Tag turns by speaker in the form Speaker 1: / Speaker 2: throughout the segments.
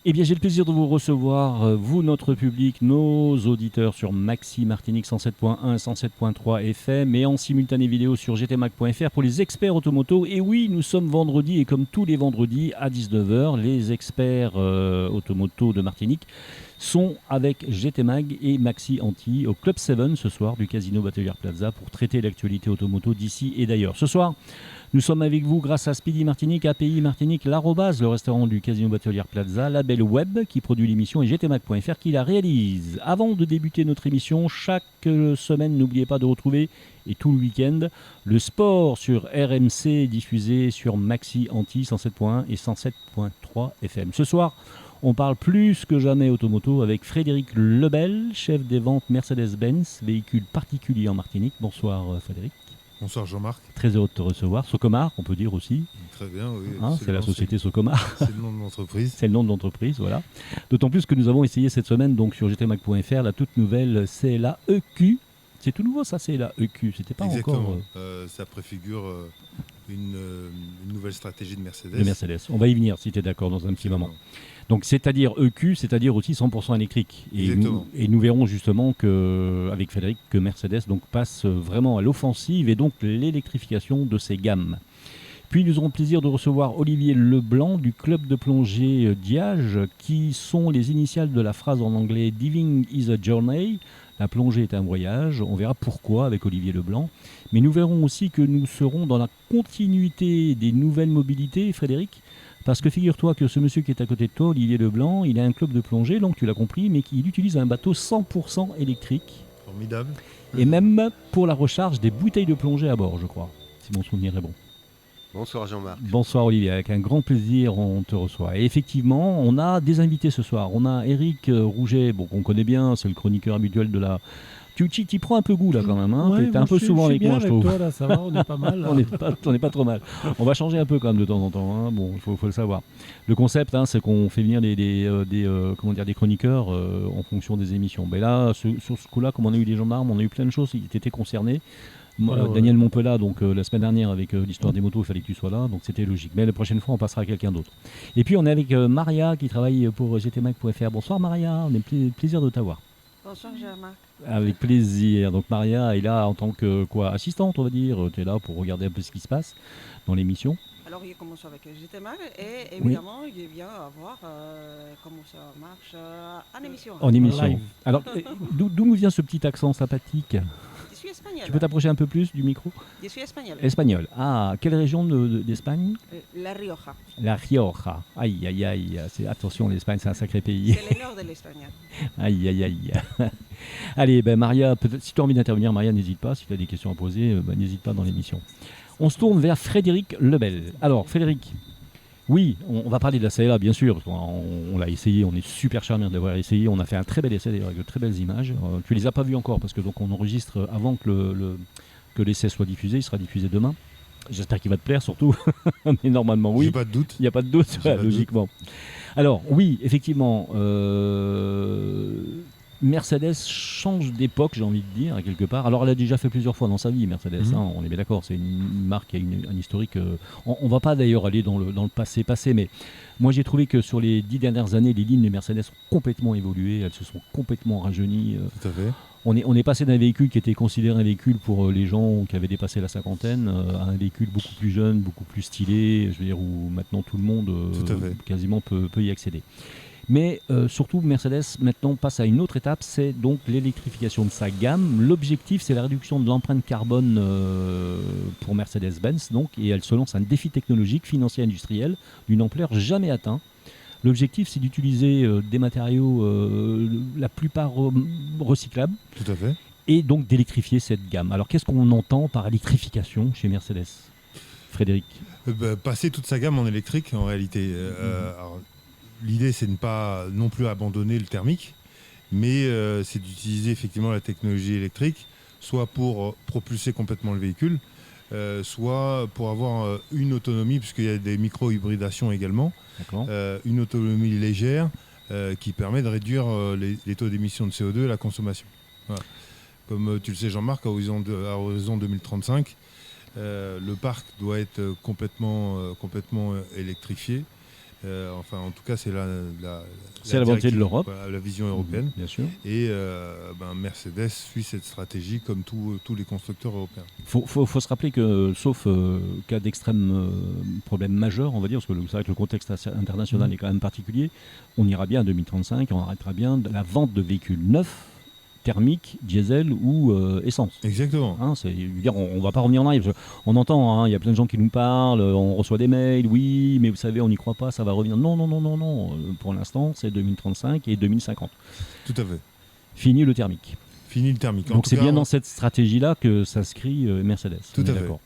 Speaker 1: Eh bien, j'ai le plaisir de vous recevoir, vous, notre public, nos auditeurs sur Maxi Martinique 107.1, 107.3 FM et en simultané vidéo sur gtmac.fr pour les experts automoto. Et oui, nous sommes vendredi et comme tous les vendredis à 19h, les experts automoto de Martinique sont avec GTMag et Maxi Anti au Club 7 ce soir du Casino Batelière Plaza pour traiter l'actualité automoto d'ici et d'ailleurs. Ce soir, nous sommes avec vous grâce à Speedy Martinique, API Martinique, l'Arrobase, le restaurant du Casino Batelière Plaza, Label Web qui produit l'émission et gtmac.fr qui la réalise. Avant de débuter notre émission, chaque semaine, n'oubliez pas de retrouver, et tout le week-end, le sport sur RMC diffusé sur Maxi Anti 107.1 et 107.3 FM. Ce soir, on parle plus que jamais automoto avec Frédéric Lebel, chef des ventes Mercedes-Benz, véhicule particulier en Martinique. Bonsoir Frédéric.
Speaker 2: Bonsoir Jean-Marc.
Speaker 1: Très heureux de te recevoir. Socomar, on peut dire aussi.
Speaker 2: Très bien, oui.
Speaker 1: Hein, c'est la société Socomar.
Speaker 2: C'est le nom de l'entreprise.
Speaker 1: C'est le nom de l'entreprise, voilà. D'autant plus que nous avons essayé cette semaine donc sur gtmac.fr la toute nouvelle CLA EQ. C'est tout nouveau ça, CLA EQ. C'était pas
Speaker 2: Exactement.
Speaker 1: encore.
Speaker 2: Ça préfigure une nouvelle stratégie de Mercedes.
Speaker 1: De Mercedes. On va y venir si tu es d'accord dans un petit moment. Donc c'est-à-dire EQ, c'est-à-dire aussi 100% électrique. Et nous verrons justement avec Frédéric que Mercedes donc passe vraiment à l'offensive et donc l'électrification de ses gammes. Puis nous aurons le plaisir de recevoir Olivier Leblanc du club de plongée Diage, qui sont les initiales de la phrase en anglais « Diving is a journey ». La plongée est un voyage. On verra pourquoi avec Olivier Leblanc. Mais nous verrons aussi que nous serons dans la continuité des nouvelles mobilités, Frédéric. Parce que figure-toi que ce monsieur qui est à côté de toi, Olivier Leblanc, il a un club de plongée, donc tu l'as compris, mais qu'il utilise un bateau 100% électrique.
Speaker 2: Formidable.
Speaker 1: Et même pour la recharge des bouteilles de plongée à bord, je crois, si mon souvenir est bon.
Speaker 3: Bonsoir Jean-Marc.
Speaker 1: Bonsoir Olivier, avec un grand plaisir on te reçoit. Et effectivement, on a des invités ce soir. On a Eric Rouget, bon, qu'on connaît bien, c'est le chroniqueur habituel de la... Tu prends un peu goût là quand même, hein.
Speaker 4: Ouais,
Speaker 1: T'es un peu souvent avec moi, je trouve.
Speaker 4: Toi, là, ça va, on est pas mal.
Speaker 1: on n'est pas trop mal. On va changer un peu quand même de temps en temps, hein. Bon, il faut le savoir. Le concept, hein, c'est qu'on fait venir des chroniqueurs en fonction des émissions. Mais là, sur ce coup-là, comme on a eu des gendarmes, on a eu plein de choses qui étaient concernés. Daniel Montpellat, donc la semaine dernière avec l'histoire des motos, il fallait que tu sois là, donc c'était logique. Mais la prochaine fois, on passera à quelqu'un d'autre. Et puis on est avec Maria qui travaille pour gtmac.fr. Bonsoir Maria, on est plaisir de t'avoir.
Speaker 5: Bonsoir Jean-Marc.
Speaker 1: Avec plaisir. Donc Maria est là en tant que assistante, on va dire. Tu es là pour regarder un peu ce qui se passe dans l'émission.
Speaker 5: Alors, il commence avec GTMag et évidemment, il vient voir comment ça marche en émission.
Speaker 1: En émission.
Speaker 4: Live.
Speaker 1: Alors, d'où nous vient ce petit accent sympathique ?
Speaker 5: Je suis espagnol.
Speaker 1: Tu peux t'approcher un peu plus du micro ?
Speaker 5: Je suis espagnol.
Speaker 1: Espagnol. Ah, quelle région d'Espagne ?
Speaker 5: La Rioja.
Speaker 1: La Rioja. Aïe, aïe, aïe. Attention, l'Espagne, c'est un sacré pays.
Speaker 5: C'est le nord de l'Espagne.
Speaker 1: Aïe, aïe, aïe. Allez, Maria, peut-être, si tu as envie d'intervenir, Maria, n'hésite pas. Si tu as des questions à poser, n'hésite pas dans l'émission. On se tourne vers Frédéric Lebel. Alors, Frédéric, oui, on va parler de la CLA, bien sûr, parce qu'on l'a essayé, on est super charmés de l'avoir essayé. On a fait un très bel essai, d'ailleurs, avec de très belles images. Tu les as pas vues encore, parce que donc on enregistre avant que l'essai soit diffusé. Il sera diffusé demain. J'espère qu'il va te plaire, surtout. Mais normalement, oui.
Speaker 2: J'ai pas de doute.
Speaker 1: Il n'y a pas de doute, logiquement. Alors, oui, effectivement, Mercedes change d'époque, j'ai envie de dire, quelque part. Alors, elle a déjà fait plusieurs fois dans sa vie, Mercedes, hein, on est bien d'accord. C'est une marque qui a un historique. On ne va pas d'ailleurs aller dans le passé, mais moi, j'ai trouvé que sur les 10 dernières années, les lignes de Mercedes ont complètement évolué. Elles se sont complètement rajeunies.
Speaker 2: Tout à fait.
Speaker 1: On est passé d'un véhicule qui était considéré un véhicule pour les gens qui avaient dépassé la cinquantaine à un véhicule beaucoup plus jeune, beaucoup plus stylé, je veux dire, où maintenant tout le monde quasiment peut y accéder. Mais surtout, Mercedes maintenant passe à une autre étape, c'est donc l'électrification de sa gamme. L'objectif, c'est la réduction de l'empreinte carbone pour Mercedes-Benz, donc, et elle se lance un défi technologique, financier, industriel d'une ampleur jamais atteinte. L'objectif, c'est d'utiliser des matériaux, la plupart recyclables.
Speaker 2: Tout à fait.
Speaker 1: Et donc d'électrifier cette gamme. Alors, qu'est-ce qu'on entend par électrification chez Mercedes, Frédéric ?
Speaker 2: Passer toute sa gamme en électrique, en réalité. Alors, l'idée, c'est de ne pas non plus abandonner le thermique, mais c'est d'utiliser effectivement la technologie électrique, soit pour propulser complètement le véhicule, soit pour avoir une autonomie, puisqu'il y a des micro-hybridations également, une autonomie légère qui permet de réduire les taux d'émission de CO2 et la consommation. Voilà. Comme tu le sais Jean-Marc, à horizon 2035, le parc doit être complètement électrifié. Enfin, en tout cas, c'est
Speaker 1: C'est la volonté de
Speaker 2: directive,
Speaker 1: l'Europe.
Speaker 2: voilà, la vision européenne.
Speaker 1: Bien sûr.
Speaker 2: Et Mercedes suit cette stratégie comme tous les constructeurs européens.
Speaker 1: Faut se rappeler que, sauf cas d'extrême problème majeur, on va dire, parce que c'est vrai que le contexte international est quand même particulier, on ira bien à 2035, on arrêtera bien la vente de véhicules neufs, thermiques, diesel ou essence.
Speaker 2: Exactement.
Speaker 1: Hein, je veux dire, on ne va pas revenir en arrière. On entend, il y a plein de gens qui nous parlent, on reçoit des mails, oui, mais vous savez, on n'y croit pas, ça va revenir. Non, non, non, non, non. Pour l'instant, c'est 2035 et 2050.
Speaker 2: Tout à fait.
Speaker 1: Fini le thermique.
Speaker 2: Fini le thermique.
Speaker 1: Donc c'est bien dans cette stratégie-là que s'inscrit Mercedes.
Speaker 2: Tout à fait.
Speaker 1: D'accord.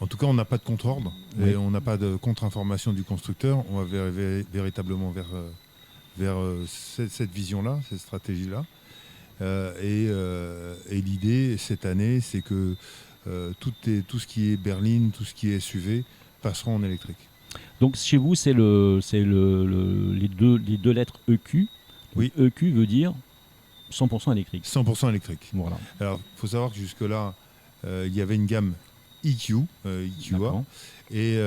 Speaker 2: En tout cas, on n'a pas de contre-ordre et on n'a pas de contre-information du constructeur. On va véritablement vers cette vision-là, cette stratégie-là. Et l'idée cette année, c'est que tout ce qui est berline, tout ce qui est SUV passeront en électrique.
Speaker 1: Donc chez vous, c'est les deux lettres EQ.
Speaker 2: Oui.
Speaker 1: EQ veut dire 100% électrique.
Speaker 2: 100% électrique.
Speaker 1: Voilà.
Speaker 2: Alors, il faut savoir que jusque-là, il y avait une gamme EQA.
Speaker 1: D'accord.
Speaker 2: Et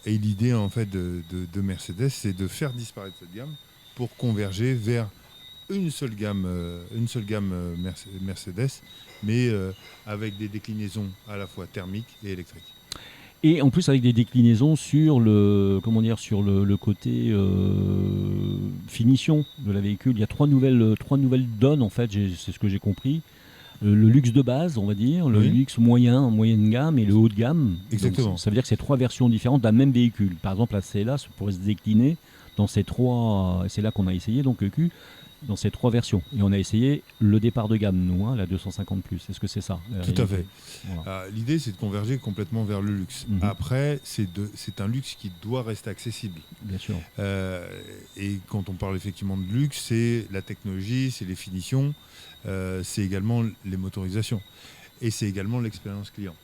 Speaker 2: l'idée en fait de Mercedes, c'est de faire disparaître cette gamme pour converger vers une seule gamme Mercedes, mais avec des déclinaisons à la fois thermiques et électriques.
Speaker 1: Et en plus avec des déclinaisons sur le côté finition de la véhicule. Il y a trois nouvelles donnes en fait, c'est ce que j'ai compris. Le luxe de base, on va dire, le luxe moyenne gamme et le haut de gamme.
Speaker 2: Exactement.
Speaker 1: Donc, ça veut dire que c'est trois versions différentes d'un même véhicule. Par exemple, la CLA pourrait se décliner dans ces trois. C'est là qu'on a essayé donc EQ. Dans ces trois versions. Et on a essayé le départ de gamme, nous, la 250+. Est-ce que c'est ça?
Speaker 2: Tout à fait.
Speaker 1: Voilà.
Speaker 2: L'idée, c'est de converger complètement vers le luxe. Après, c'est un luxe qui doit rester accessible.
Speaker 1: Bien sûr.
Speaker 2: Et quand on parle effectivement de luxe, c'est la technologie, c'est les finitions, c'est également les motorisations. Et c'est également l'expérience client.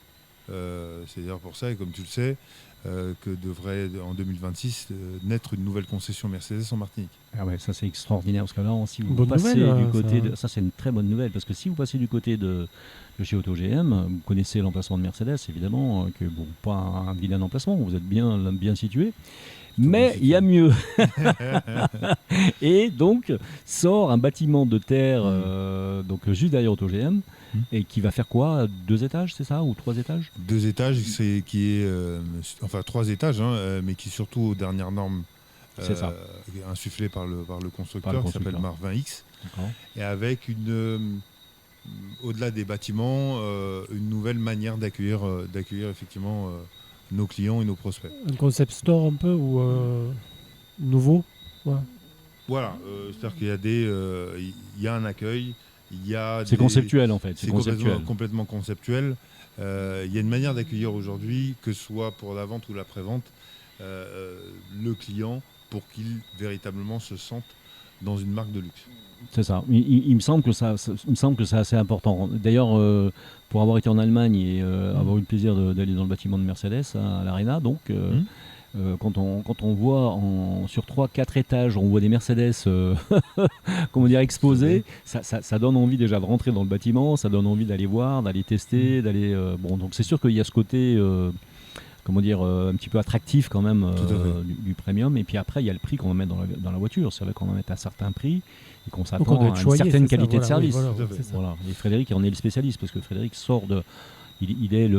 Speaker 2: C'est d'ailleurs pour ça, et comme tu le sais, que devrait en 2026 naître une nouvelle concession Mercedes en Martinique.
Speaker 1: Ah ouais, ça c'est extraordinaire parce que là, si vous
Speaker 3: Bonne
Speaker 1: passez
Speaker 3: nouvelle,
Speaker 1: du côté
Speaker 3: ça.
Speaker 1: ça c'est une très bonne nouvelle parce que si vous passez du côté de chez AutoGM, vous connaissez l'emplacement de Mercedes évidemment, que bon, pas un vilain emplacement, vous êtes bien situé. Mais il y a mieux. Et donc sort un bâtiment de terre donc juste derrière AutoGM et qui va faire quoi? 2 étages, c'est ça? Ou 3 étages?
Speaker 2: 2 étages, enfin 3 étages, mais qui surtout aux dernières normes insufflées par le constructeur qui s'appelle Mark 20X. Et avec au-delà des bâtiments, une nouvelle manière d'accueillir effectivement nos clients et nos prospects.
Speaker 3: Un concept store un peu ou nouveau? Ouais.
Speaker 2: Voilà, c'est-à-dire qu'il y a un accueil,
Speaker 1: c'est conceptuel en fait.
Speaker 2: C'est complètement conceptuel. Il y a une manière d'accueillir aujourd'hui, que ce soit pour la vente ou la pré-vente, le client pour qu'il véritablement se sente dans une marque de luxe.
Speaker 1: C'est ça. Il me semble que c'est assez important. D'ailleurs, pour avoir été en Allemagne et avoir eu le plaisir d'aller dans le bâtiment de Mercedes à l'Arena, donc quand on voit sur 3-4 étages, on voit des Mercedes comment dire, exposés, ça donne envie déjà de rentrer dans le bâtiment, ça donne envie d'aller voir, d'aller tester, d'aller. Bon, donc c'est sûr qu'il y a ce côté. Un petit peu attractif quand même du premium. Et puis après, il y a le prix qu'on va mettre dans la voiture. C'est vrai qu'on va mettre un certain prix et qu'on s'attend à une certaine qualité de service. Voilà. Et Frédéric en est le spécialiste parce que Frédéric sort de... Il est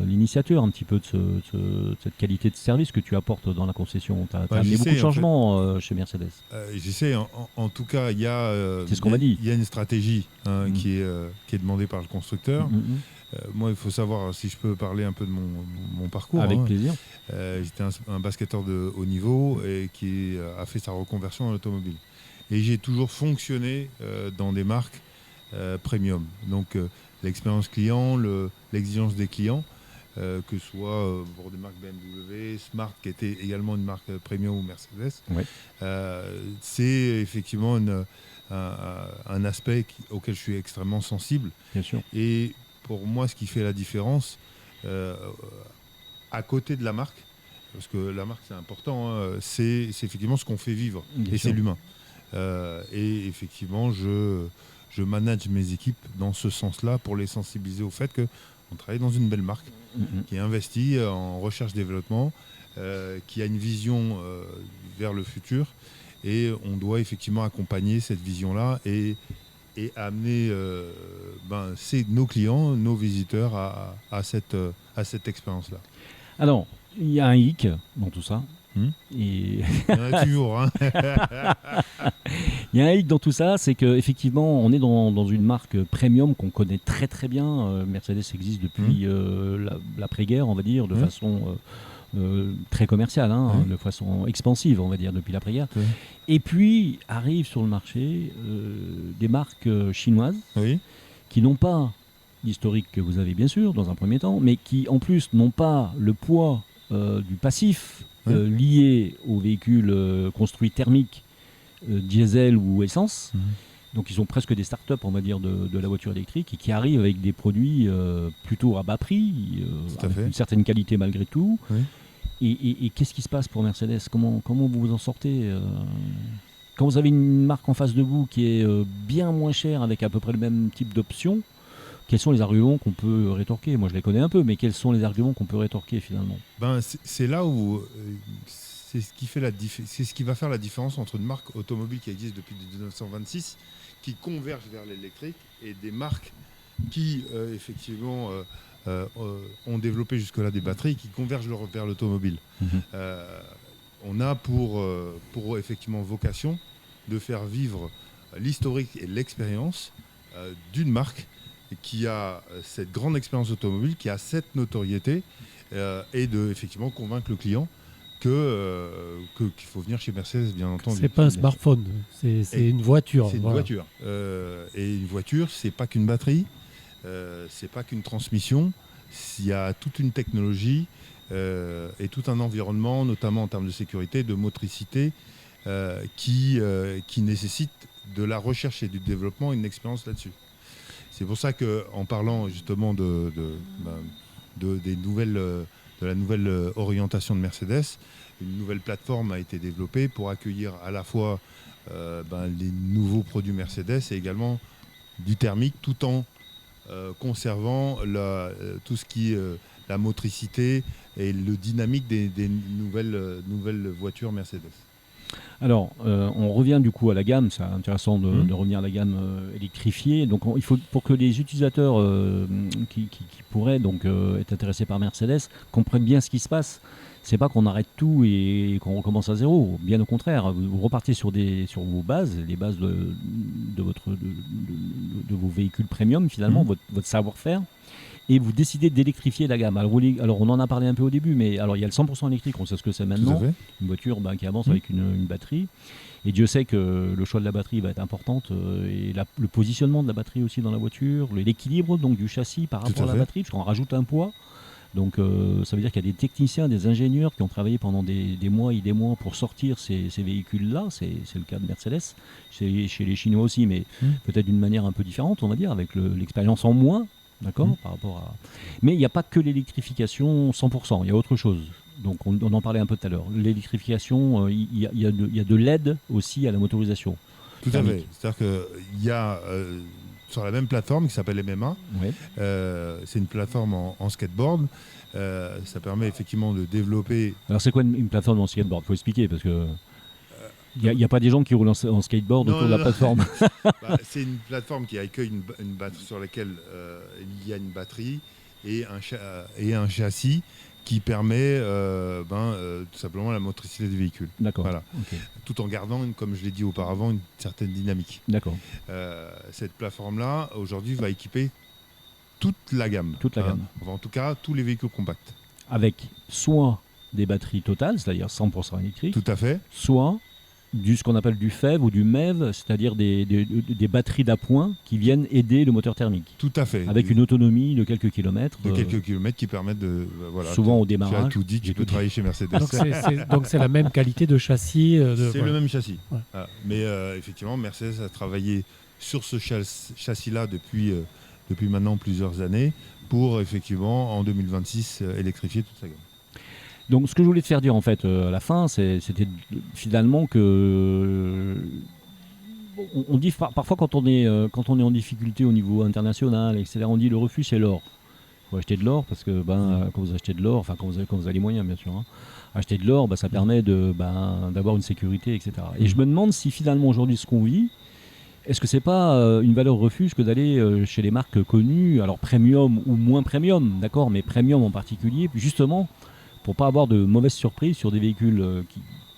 Speaker 1: l'initiateur un petit peu de cette qualité de service que tu apportes dans la concession. Tu as amené beaucoup de changements chez Mercedes.
Speaker 2: J'essaie. En tout cas, il y a...
Speaker 1: c'est ce qu'on m'a dit.
Speaker 2: Il y a une stratégie qui est demandée par le constructeur. Moi, il faut savoir, si je peux parler un peu de mon parcours.
Speaker 1: Avec plaisir.
Speaker 2: J'étais un basketteur de haut niveau et qui a fait sa reconversion en automobile. Et j'ai toujours fonctionné dans des marques premium. Donc, l'expérience client, l'exigence des clients, que ce soit pour des marques BMW, Smart, qui était également une marque premium ou Mercedes. C'est effectivement un aspect auquel je suis extrêmement sensible.
Speaker 1: Bien sûr.
Speaker 2: Et pour moi, ce qui fait la différence, à côté de la marque, parce que la marque c'est important, c'est effectivement ce qu'on fait vivre, et c'est l'humain. Et effectivement, je manage mes équipes dans ce sens-là pour les sensibiliser au fait qu'on travaille dans une belle marque qui est investie en recherche-développement, qui a une vision vers le futur. Et on doit effectivement accompagner cette vision-là et amener nos clients, nos visiteurs à cette expérience-là.
Speaker 1: Alors, il y a un hic dans tout ça. Et
Speaker 2: Il y en a toujours. Hein.
Speaker 1: il y a un hic dans tout ça, c'est qu'effectivement, on est dans une marque premium qu'on connaît très très bien. Mercedes existe depuis l'après-guerre, on va dire, de façon très commerciale, de façon expansive, on va dire, depuis l'après-guerre. Et puis, arrivent sur le marché des marques chinoises qui n'ont pas l'historique que vous avez, bien sûr, dans un premier temps, mais qui, en plus, n'ont pas le poids du passif lié aux véhicules construits thermiques, diesel ou essence. Donc, ils sont presque des startups, on va dire, de la voiture électrique et qui arrivent avec des produits plutôt à bas prix, avec une certaine qualité malgré tout. Et qu'est-ce qui se passe pour Mercedes ? Comment vous vous en sortez quand vous avez une marque en face de vous qui est bien moins chère avec à peu près le même type d'options, quels sont les arguments qu'on peut rétorquer ? Moi, je les connais un peu, mais quels sont les arguments qu'on peut rétorquer finalement ?
Speaker 2: C'est là où c'est ce qui va faire la différence entre une marque automobile qui existe depuis 1926, qui converge vers l'électrique, et des marques qui effectivement ont développé jusque-là des batteries qui convergent vers l'automobile. On a pour effectivement vocation de faire vivre l'historique et l'expérience d'une marque qui a cette grande expérience automobile, qui a cette notoriété, et de effectivement convaincre le client qu'il faut venir chez Mercedes, bien entendu.
Speaker 3: C'est pas un smartphone, c'est une voiture.
Speaker 2: C'est une voiture. Et une voiture, c'est pas qu'une batterie, c'est pas qu'une transmission. Il y a toute une technologie et tout un environnement, notamment en termes de sécurité, de motricité, qui nécessite de la recherche et du développement, une expérience là-dessus. C'est pour ça qu'en parlant justement de la nouvelle orientation de Mercedes, une nouvelle plateforme a été développée pour accueillir à la fois les nouveaux produits Mercedes et également du thermique, tout en conservant tout ce qui est la motricité et le dynamique des nouvelles voitures Mercedes.
Speaker 1: Alors, on revient du coup à la gamme, c'est intéressant de revenir à la gamme électrifiée. Donc, il faut, pour que les utilisateurs qui pourraient donc être intéressés par Mercedes comprennent bien ce qui se passe. C'est pas qu'on arrête tout et qu'on recommence à zéro. Bien au contraire, vous repartez sur vos bases, les bases de vos véhicules premium finalement, votre savoir-faire. Et vous décidez d'électrifier la gamme. Alors on en a parlé un peu au début, mais alors il y a le 100% électrique, on sait ce que c'est maintenant. Une voiture qui avance avec une batterie. Et Dieu sait que le choix de la batterie va être importante, et le positionnement de la batterie aussi dans la voiture, l'équilibre donc du châssis par rapport à la batterie, parce qu'on rajoute un poids. Donc ça veut dire qu'il y a des techniciens, des ingénieurs qui ont travaillé pendant des mois et des mois pour sortir ces véhicules-là. C'est le cas de Mercedes, chez les Chinois aussi, mais peut-être d'une manière un peu différente, on va dire, avec l'expérience en moins. D'accord, par rapport à... Mais il n'y a pas que l'électrification 100%, il y a autre chose. Donc on en parlait un peu tout à l'heure. L'électrification, il y a de l'aide aussi à la motorisation.
Speaker 2: Tout à fait. C'est-à-dire qu'il y a sur la même plateforme qui s'appelle MMA, c'est une plateforme en skateboard. Ça permet effectivement de développer...
Speaker 1: Alors c'est quoi une plateforme en skateboard ? Il faut expliquer parce que... Il n'y a pas des gens qui roulent en skateboard autour de la plateforme.
Speaker 2: C'est une plateforme qui accueille une batterie sur laquelle il y a une batterie et un châssis qui permet tout simplement la motricité du véhicule.
Speaker 1: D'accord.
Speaker 2: Voilà. Okay. Tout en gardant, comme je l'ai dit auparavant, une certaine dynamique.
Speaker 1: D'accord.
Speaker 2: Cette plateforme-là, aujourd'hui, va équiper toute la gamme.
Speaker 1: Toute la gamme.
Speaker 2: Enfin, en tout cas, tous les véhicules compacts.
Speaker 1: Avec soit des batteries totales, c'est-à-dire 100% électriques.
Speaker 2: Tout à fait.
Speaker 1: Soit ce qu'on appelle du FEV ou du MEV, c'est-à-dire des batteries d'appoint qui viennent aider le moteur thermique.
Speaker 2: Tout à fait.
Speaker 1: Avec une autonomie de quelques kilomètres.
Speaker 2: De quelques kilomètres qui permettent de...
Speaker 1: souvent au démarrage.
Speaker 2: Tu as tout dit, tu peux travailler chez Mercedes.
Speaker 3: Donc c'est la même qualité de châssis.
Speaker 2: C'est le même châssis. Ouais. Voilà. Mais effectivement, Mercedes a travaillé sur ce châssis-là depuis maintenant plusieurs années pour effectivement en 2026 électrifier toute sa gamme.
Speaker 1: Donc, ce que je voulais te faire dire en fait à la fin, c'était finalement que on dit parfois quand on est en difficulté au niveau international, etc. On dit le refus c'est l'or. faut acheter de l'or parce que quand vous achetez de l'or, enfin quand vous avez les moyens bien sûr, hein, acheter de l'or, ça permet d'avoir une sécurité, etc. Et je me demande si finalement aujourd'hui ce qu'on vit, est-ce que c'est pas une valeur refuge que d'aller chez les marques connues, alors premium ou moins premium, d'accord, mais premium en particulier, justement pour pas avoir de mauvaises surprises sur des véhicules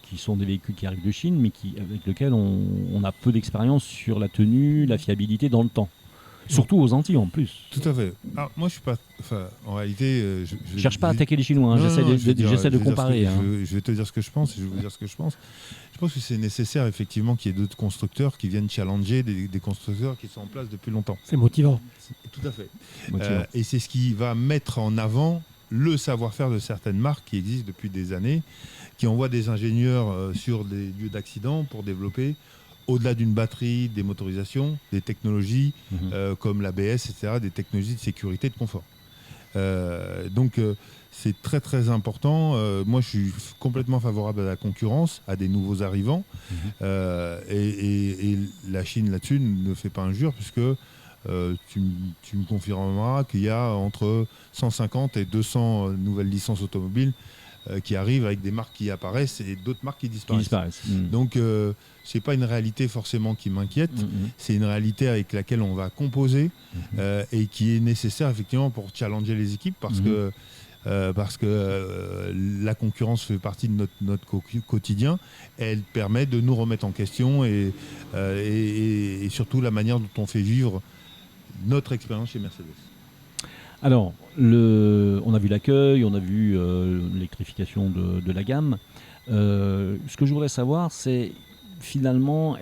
Speaker 1: qui sont des véhicules qui arrivent de Chine, mais avec lesquels on a peu d'expérience sur la tenue, la fiabilité dans le temps. Surtout aux Antilles en plus.
Speaker 2: Tout à fait. Alors, moi, je suis pas. Enfin, en réalité,
Speaker 1: Je cherche pas à attaquer les Chinois, hein, j'essaie de comparer.
Speaker 2: Je vais te dire ce que je pense et je vais vous dire ce que je pense. Je pense que c'est nécessaire, effectivement, qu'il y ait d'autres constructeurs qui viennent challenger des constructeurs qui sont en place depuis longtemps.
Speaker 3: C'est motivant.
Speaker 2: Tout à fait. Et c'est ce qui va mettre en avant le savoir-faire de certaines marques qui existent depuis des années, qui envoient des ingénieurs sur des lieux d'accident pour développer, au-delà d'une batterie, des motorisations, des technologies comme l'ABS, etc., des technologies de sécurité et de confort. Donc, c'est très très important. Moi, je suis complètement favorable à la concurrence, à des nouveaux arrivants. Et la Chine, là-dessus, ne fait pas injure, puisque tu me confirmeras qu'il y a entre 150 et 200 nouvelles licences automobiles qui arrivent avec des marques qui apparaissent et d'autres marques qui disparaissent. Donc, c'est pas une réalité forcément qui m'inquiète, c'est une réalité avec laquelle on va composer et qui est nécessaire effectivement pour challenger les équipes parce que la concurrence fait partie de notre quotidien. Elle permet de nous remettre en question et surtout la manière dont on fait vivre notre expérience chez Mercedes.
Speaker 1: Alors, on a vu l'accueil, on a vu l'électrification de la gamme. Ce que je voudrais savoir, c'est finalement,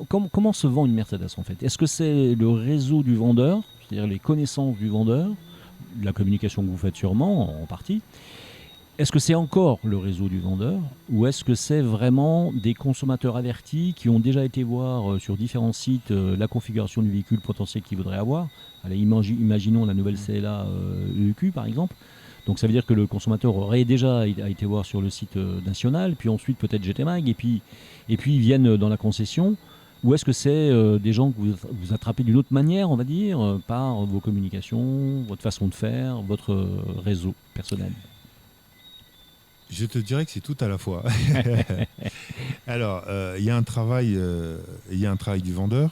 Speaker 1: comment se vend une Mercedes en fait ? Est-ce que c'est le réseau du vendeur, c'est-à-dire les connaissances du vendeur, la communication que vous faites sûrement en partie ? Est-ce que c'est encore le réseau du vendeur ou est-ce que c'est vraiment des consommateurs avertis qui ont déjà été voir sur différents sites la configuration du véhicule potentiel qu'ils voudraient avoir ? Allez, imaginons la nouvelle CLA EQ par exemple. Donc ça veut dire que le consommateur aurait déjà été voir sur le site national, puis ensuite peut-être GT Mag, et puis ils viennent dans la concession. Ou est-ce que c'est des gens que vous attrapez d'une autre manière, on va dire, par vos communications, votre façon de faire, votre réseau personnel ?
Speaker 2: Je te dirais que c'est tout à la fois. Alors, il y a un travail du vendeur,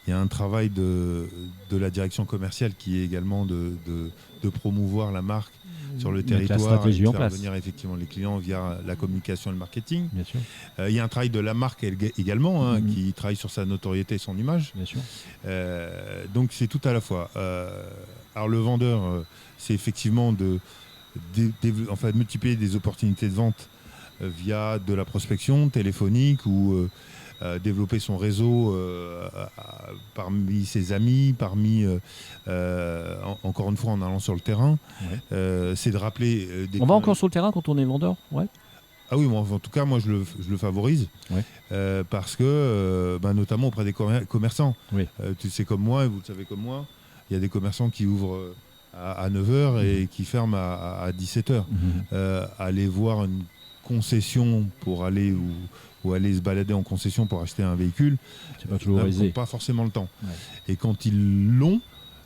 Speaker 2: il y a un travail de la direction commerciale qui est également de promouvoir la marque sur le territoire et de faire venir effectivement les clients via la communication et le marketing.
Speaker 1: Bien sûr.
Speaker 2: Il y a un travail de la marque également qui travaille sur sa notoriété et son image.
Speaker 1: Bien sûr.
Speaker 2: Donc c'est tout à la fois. Alors le vendeur, c'est effectivement de multiplier des opportunités de vente via de la prospection téléphonique ou développer son réseau parmi ses amis, encore une fois en allant sur le terrain. C'est de rappeler...
Speaker 1: on va encore sur le terrain quand on est vendeur ?
Speaker 2: Ah oui, moi, en tout cas, moi je le favorise parce que, notamment auprès des commerçants. Tu sais comme moi, et vous le savez comme moi, il y a des commerçants qui ouvrent à 9h et qui ferment à 17h. Aller voir une concession pour aller ou aller se balader en concession pour acheter un véhicule,
Speaker 1: c'est pas toujours aisé.
Speaker 2: Ils n'ont pas forcément le temps. Et quand ils l'ont,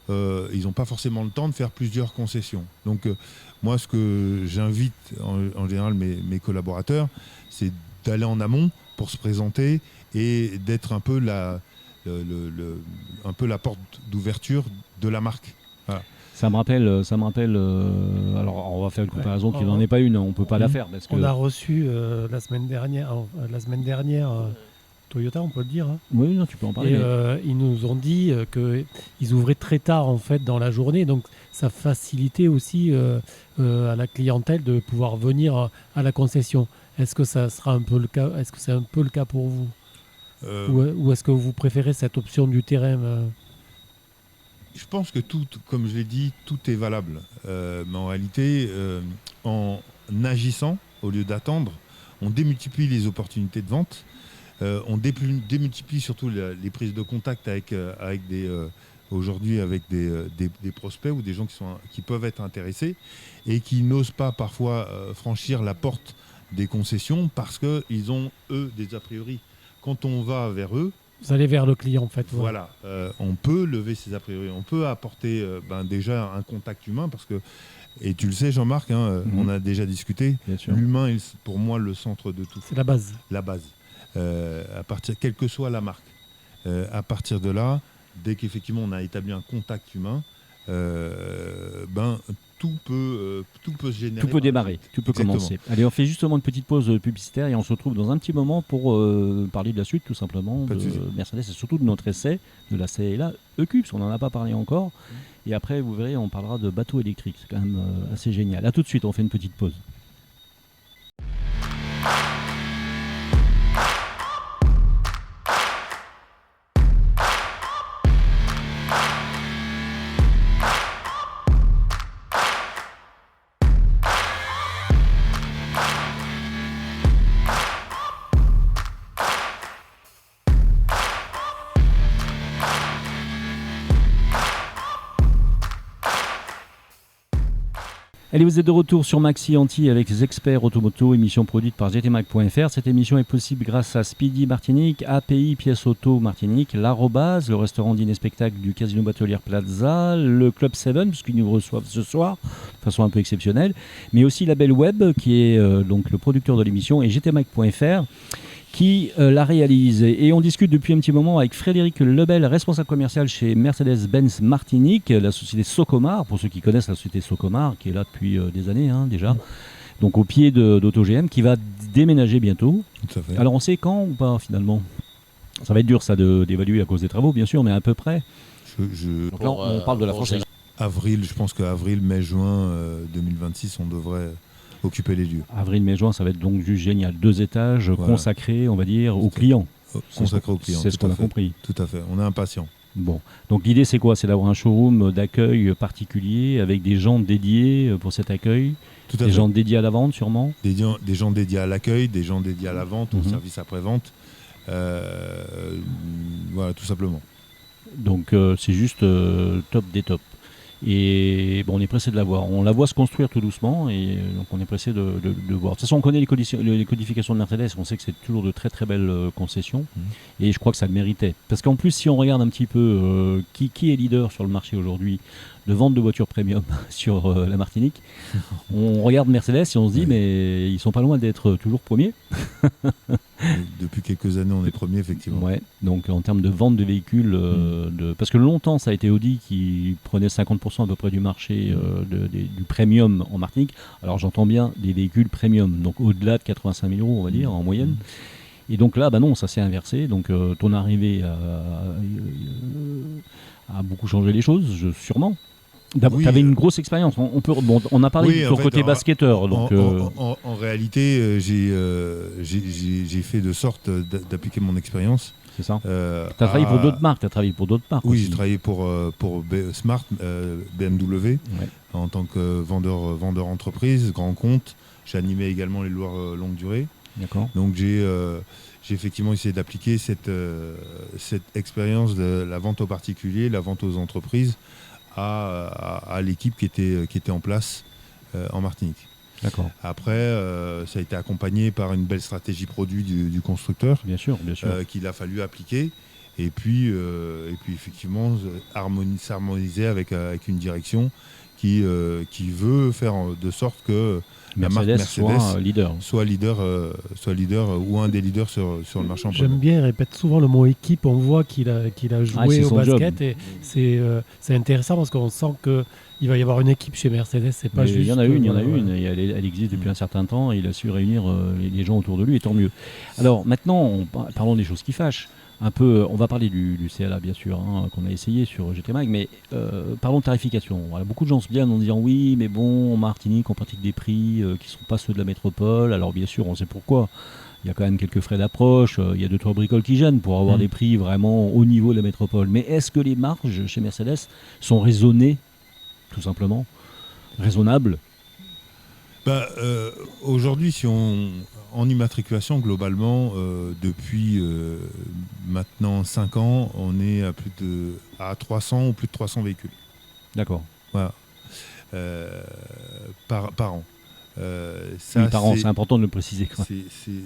Speaker 2: ils n'ont pas forcément le temps de faire plusieurs concessions. Donc moi, ce que j'invite en général mes collaborateurs, c'est d'aller en amont pour se présenter et d'être un peu la porte d'ouverture de la marque. Voilà.
Speaker 1: Ça me rappelle. Alors, on va faire une comparaison qui n'en est pas une. On peut pas la faire parce que
Speaker 3: on a reçu la semaine dernière Toyota, on peut le dire. Hein.
Speaker 1: Oui, non, tu peux en parler.
Speaker 3: Et ils nous ont dit qu'ils ouvraient très tard en fait dans la journée, donc ça facilitait aussi à la clientèle de pouvoir venir à la concession. Est-ce que ça sera un peu le cas ? Est-ce que c'est un peu le cas pour vous ? Ou est-ce que vous préférez cette option du terrain
Speaker 2: Je pense que tout, comme je l'ai dit, tout est valable. Mais en réalité, en agissant, au lieu d'attendre, on démultiplie les opportunités de vente. On démultiplie surtout les prises de contact avec aujourd'hui avec des prospects ou des gens qui peuvent être intéressés et qui n'osent pas parfois franchir la porte des concessions parce qu'ils ont, eux, des a priori. Quand on va vers eux,
Speaker 3: Vous allez vers le client en fait.
Speaker 2: Voilà, on peut lever ces a priori, on peut apporter déjà un contact humain parce que, et tu le sais Jean-Marc, on a déjà discuté,
Speaker 1: Bien sûr.
Speaker 2: l'humain est pour moi le centre de tout.
Speaker 3: C'est la base.
Speaker 2: La base, quelle que soit la marque. À partir de là, dès qu'effectivement on a établi un contact humain, tout peut se générer.
Speaker 1: Tout peut démarrer, tout peut
Speaker 2: Exactement.
Speaker 1: commencer. Allez, on fait justement une petite pause publicitaire et on se retrouve dans un petit moment pour parler de la suite, tout simplement,
Speaker 2: Pas
Speaker 1: de
Speaker 2: de souci.
Speaker 1: Mercedes et surtout de notre essai, de la CLA EQ, parce qu'on n'en a pas parlé encore. Et après, vous verrez, on parlera de bateaux électriques. C'est quand même assez génial. A tout de suite, on fait une petite pause. Allez, vous êtes de retour sur Maxi Anti avec les experts automoto, émission produite par gtmac.fr. Cette émission est possible grâce à Speedy Martinique, API Pièces Auto Martinique, l'Arrobase, le restaurant dîner spectacle du Casino Batelière Plaza, le Club 7, puisqu'ils nous reçoivent ce soir, de façon un peu exceptionnelle, mais aussi la Belle Web, qui est donc le producteur de l'émission, et gtmac.fr, qui la réalise. Et on discute depuis un petit moment avec Frédéric Lebel, responsable commercial chez Mercedes-Benz Martinique, la société Socomar, pour ceux qui connaissent la société Socomar, qui est là depuis des années déjà, donc au pied d'AutoGM, qui va déménager bientôt.
Speaker 2: Tout à fait.
Speaker 1: Alors on sait quand ou pas finalement? Ça va être dur ça d'évaluer à cause des travaux, bien sûr, mais à peu près. Donc là, on parle de la franchise.
Speaker 2: Avril, je pense qu'avril, mai, juin 2026, on devrait occuper les lieux.
Speaker 1: Avril, mai, juin, ça va être donc juste génial. 2 étages
Speaker 2: Voilà.
Speaker 1: consacrés, on va dire, aux clients.
Speaker 2: Consacré aux clients.
Speaker 1: C'est ce
Speaker 2: tout
Speaker 1: qu'on
Speaker 2: à
Speaker 1: a
Speaker 2: fait.
Speaker 1: compris.
Speaker 2: Tout à fait. On est impatient.
Speaker 1: Bon, donc l'idée c'est quoi? C'est d'avoir un showroom d'accueil particulier avec des gens dédiés pour cet accueil,
Speaker 2: Tout à
Speaker 1: des
Speaker 2: fait.
Speaker 1: gens dédiés à la vente sûrement.
Speaker 2: Des gens dédiés à l'accueil, des gens dédiés à la vente, au
Speaker 1: Mhm.
Speaker 2: service après-vente. Voilà, tout simplement.
Speaker 1: Donc c'est juste top des tops. Et bon, on est pressé de la voir. On la voit se construire tout doucement et donc on est pressé de voir. De toute façon, on connaît les codifications de Mercedes, on sait que c'est toujours de très très belles concessions et je crois que ça le méritait. Parce qu'en plus, si on regarde un petit peu qui est leader sur le marché aujourd'hui de vente de voitures premium sur la Martinique, on regarde Mercedes et on se dit
Speaker 2: Ouais.
Speaker 1: mais ils sont pas loin d'être toujours premiers.
Speaker 2: Depuis quelques années, on est premier, effectivement.
Speaker 1: Ouais, donc en termes de vente de véhicules, parce que longtemps ça a été Audi qui prenait 50% à peu près du marché du premium en Martinique. Alors j'entends bien des véhicules premium, donc au-delà de 85 000 euros on va dire en moyenne. Et donc là, bah non, ça s'est inversé. Donc ton arrivée a beaucoup changé les choses, sûrement.
Speaker 2: Oui,
Speaker 1: Tu avais une grosse expérience. On a parlé
Speaker 2: Oui,
Speaker 1: de
Speaker 2: en
Speaker 1: ton
Speaker 2: fait,
Speaker 1: côté basketteur. Donc,
Speaker 2: en réalité, j'ai fait de sorte d'appliquer mon expérience.
Speaker 1: c'est ça. Tu as travaillé pour d'autres marques.
Speaker 2: Oui,
Speaker 1: aussi.
Speaker 2: j'ai travaillé pour Smart, BMW,
Speaker 1: Ouais.
Speaker 2: en tant que vendeur entreprise, grand compte. J'ai animé également les loueurs longue durée.
Speaker 1: D'accord.
Speaker 2: Donc j'ai effectivement essayé d'appliquer cette expérience de la vente aux particuliers, la vente aux entreprises à l'équipe qui était en place en Martinique.
Speaker 1: D'accord.
Speaker 2: Après, ça a été accompagné par une belle stratégie produit du constructeur
Speaker 1: Bien sûr, bien sûr.
Speaker 2: qu'il a fallu appliquer. Et puis effectivement, s'harmoniser avec une direction qui veut faire de sorte que la marque
Speaker 1: Mercedes soit leader.
Speaker 2: soit leader ou un des leaders sur le marché en
Speaker 3: J'aime
Speaker 2: premier.
Speaker 3: bien, il répète souvent le mot équipe. On voit qu'il a joué
Speaker 1: c'est
Speaker 3: au
Speaker 1: son
Speaker 3: basket
Speaker 1: job.
Speaker 3: et c'est intéressant parce qu'on sent qu'il va y avoir une équipe chez Mercedes. C'est pas
Speaker 1: Mais
Speaker 3: juste.
Speaker 1: il y en a une.
Speaker 3: ouais.
Speaker 1: Et elle existe depuis un certain temps et il a su réunir les gens autour de lui et tant mieux. Alors maintenant, parlons des choses qui fâchent. Un peu, on va parler du CLA bien sûr, qu'on a essayé sur GT Mag, mais parlons de tarification. Voilà, beaucoup de gens se plaignent en disant oui, mais bon, en Martinique, on pratique des prix qui ne sont pas ceux de la métropole. Alors bien sûr, on sait pourquoi. Il y a quand même quelques frais d'approche, il y a 2-3 bricoles qui gênent pour avoir des prix vraiment au niveau de la métropole. Mais est-ce que les marges chez Mercedes sont raisonnées, tout simplement, raisonnables?
Speaker 2: Aujourd'hui, en immatriculation, globalement, depuis maintenant 5 ans, on est à 300 ou plus de 300 véhicules.
Speaker 1: D'accord.
Speaker 2: Voilà. Par an. Ça,
Speaker 1: Oui, c'est important de le préciser. Quoi.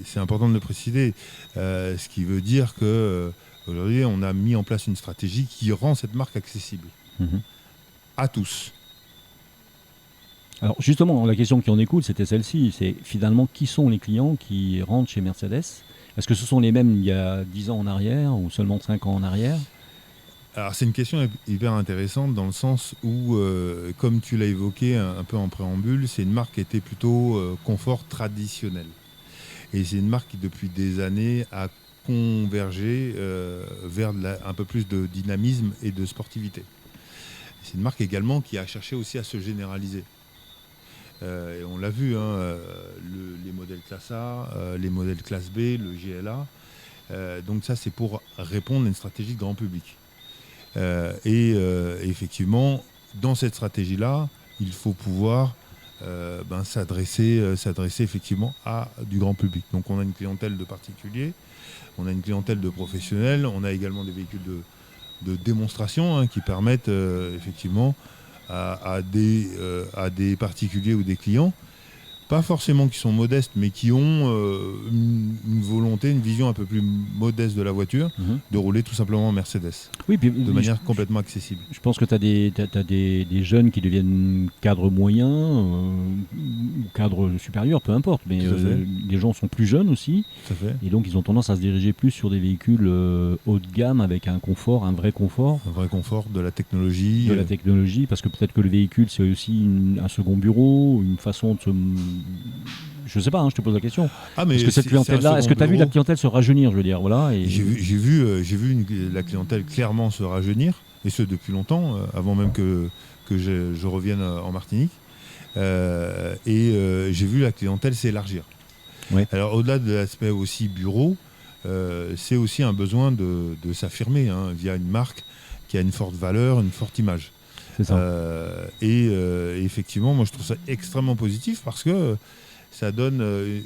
Speaker 2: c'est important de le préciser. Ce qui veut dire que aujourd'hui, on a mis en place une stratégie qui rend cette marque accessible
Speaker 1: Mhm.
Speaker 2: à tous.
Speaker 1: Alors justement, la question qui en découle, c'était celle-ci. C'est finalement qui sont les clients qui rentrent chez Mercedes? Est-ce que ce sont les mêmes il y a 10 ans en arrière ou seulement 5 ans en arrière?
Speaker 2: Alors c'est une question hyper intéressante dans le sens où, comme tu l'as évoqué un peu en préambule, c'est une marque qui était plutôt confort traditionnel. Et c'est une marque qui depuis des années a convergé vers un peu plus de dynamisme et de sportivité. C'est une marque également qui a cherché aussi à se généraliser. Et on l'a vu, les modèles classe A, les modèles classe B, le GLA. Donc ça, c'est pour répondre à une stratégie de grand public. Effectivement, dans cette stratégie-là, il faut pouvoir s'adresser effectivement à du grand public. Donc on a une clientèle de particuliers, on a une clientèle de professionnels, on a également des véhicules de démonstration qui permettent effectivement à des particuliers ou des clients, pas forcément qui sont modestes, mais qui ont une volonté, une vision un peu plus modeste de la voiture, de rouler tout simplement en Mercedes,
Speaker 1: Oui, puis,
Speaker 2: de manière complètement accessible.
Speaker 1: Je pense que tu as des jeunes qui deviennent cadres moyens ou cadres supérieurs, peu importe, mais les gens sont plus jeunes aussi,
Speaker 2: Tout à fait.
Speaker 1: et donc ils ont tendance à se diriger plus sur des véhicules haut de gamme avec un confort, un vrai confort.
Speaker 2: Un vrai confort, de la technologie.
Speaker 1: De la technologie, parce que peut-être que le véhicule c'est aussi un second bureau, une façon de se... Je sais pas, je te pose la question.
Speaker 2: Ah, mais
Speaker 1: est-ce que cette clientèle-là, est-ce que tu as vu la clientèle se rajeunir, je veux dire, voilà. Et...
Speaker 2: J'ai vu la clientèle clairement se rajeunir, et ce depuis longtemps, avant même que je revienne en Martinique. J'ai vu la clientèle s'élargir.
Speaker 1: Ouais.
Speaker 2: Alors au-delà de l'aspect aussi bureau, c'est aussi un besoin de s'affirmer via une marque qui a une forte valeur, une forte image.
Speaker 1: C'est ça.
Speaker 2: Effectivement, moi je trouve ça extrêmement positif parce que ça donne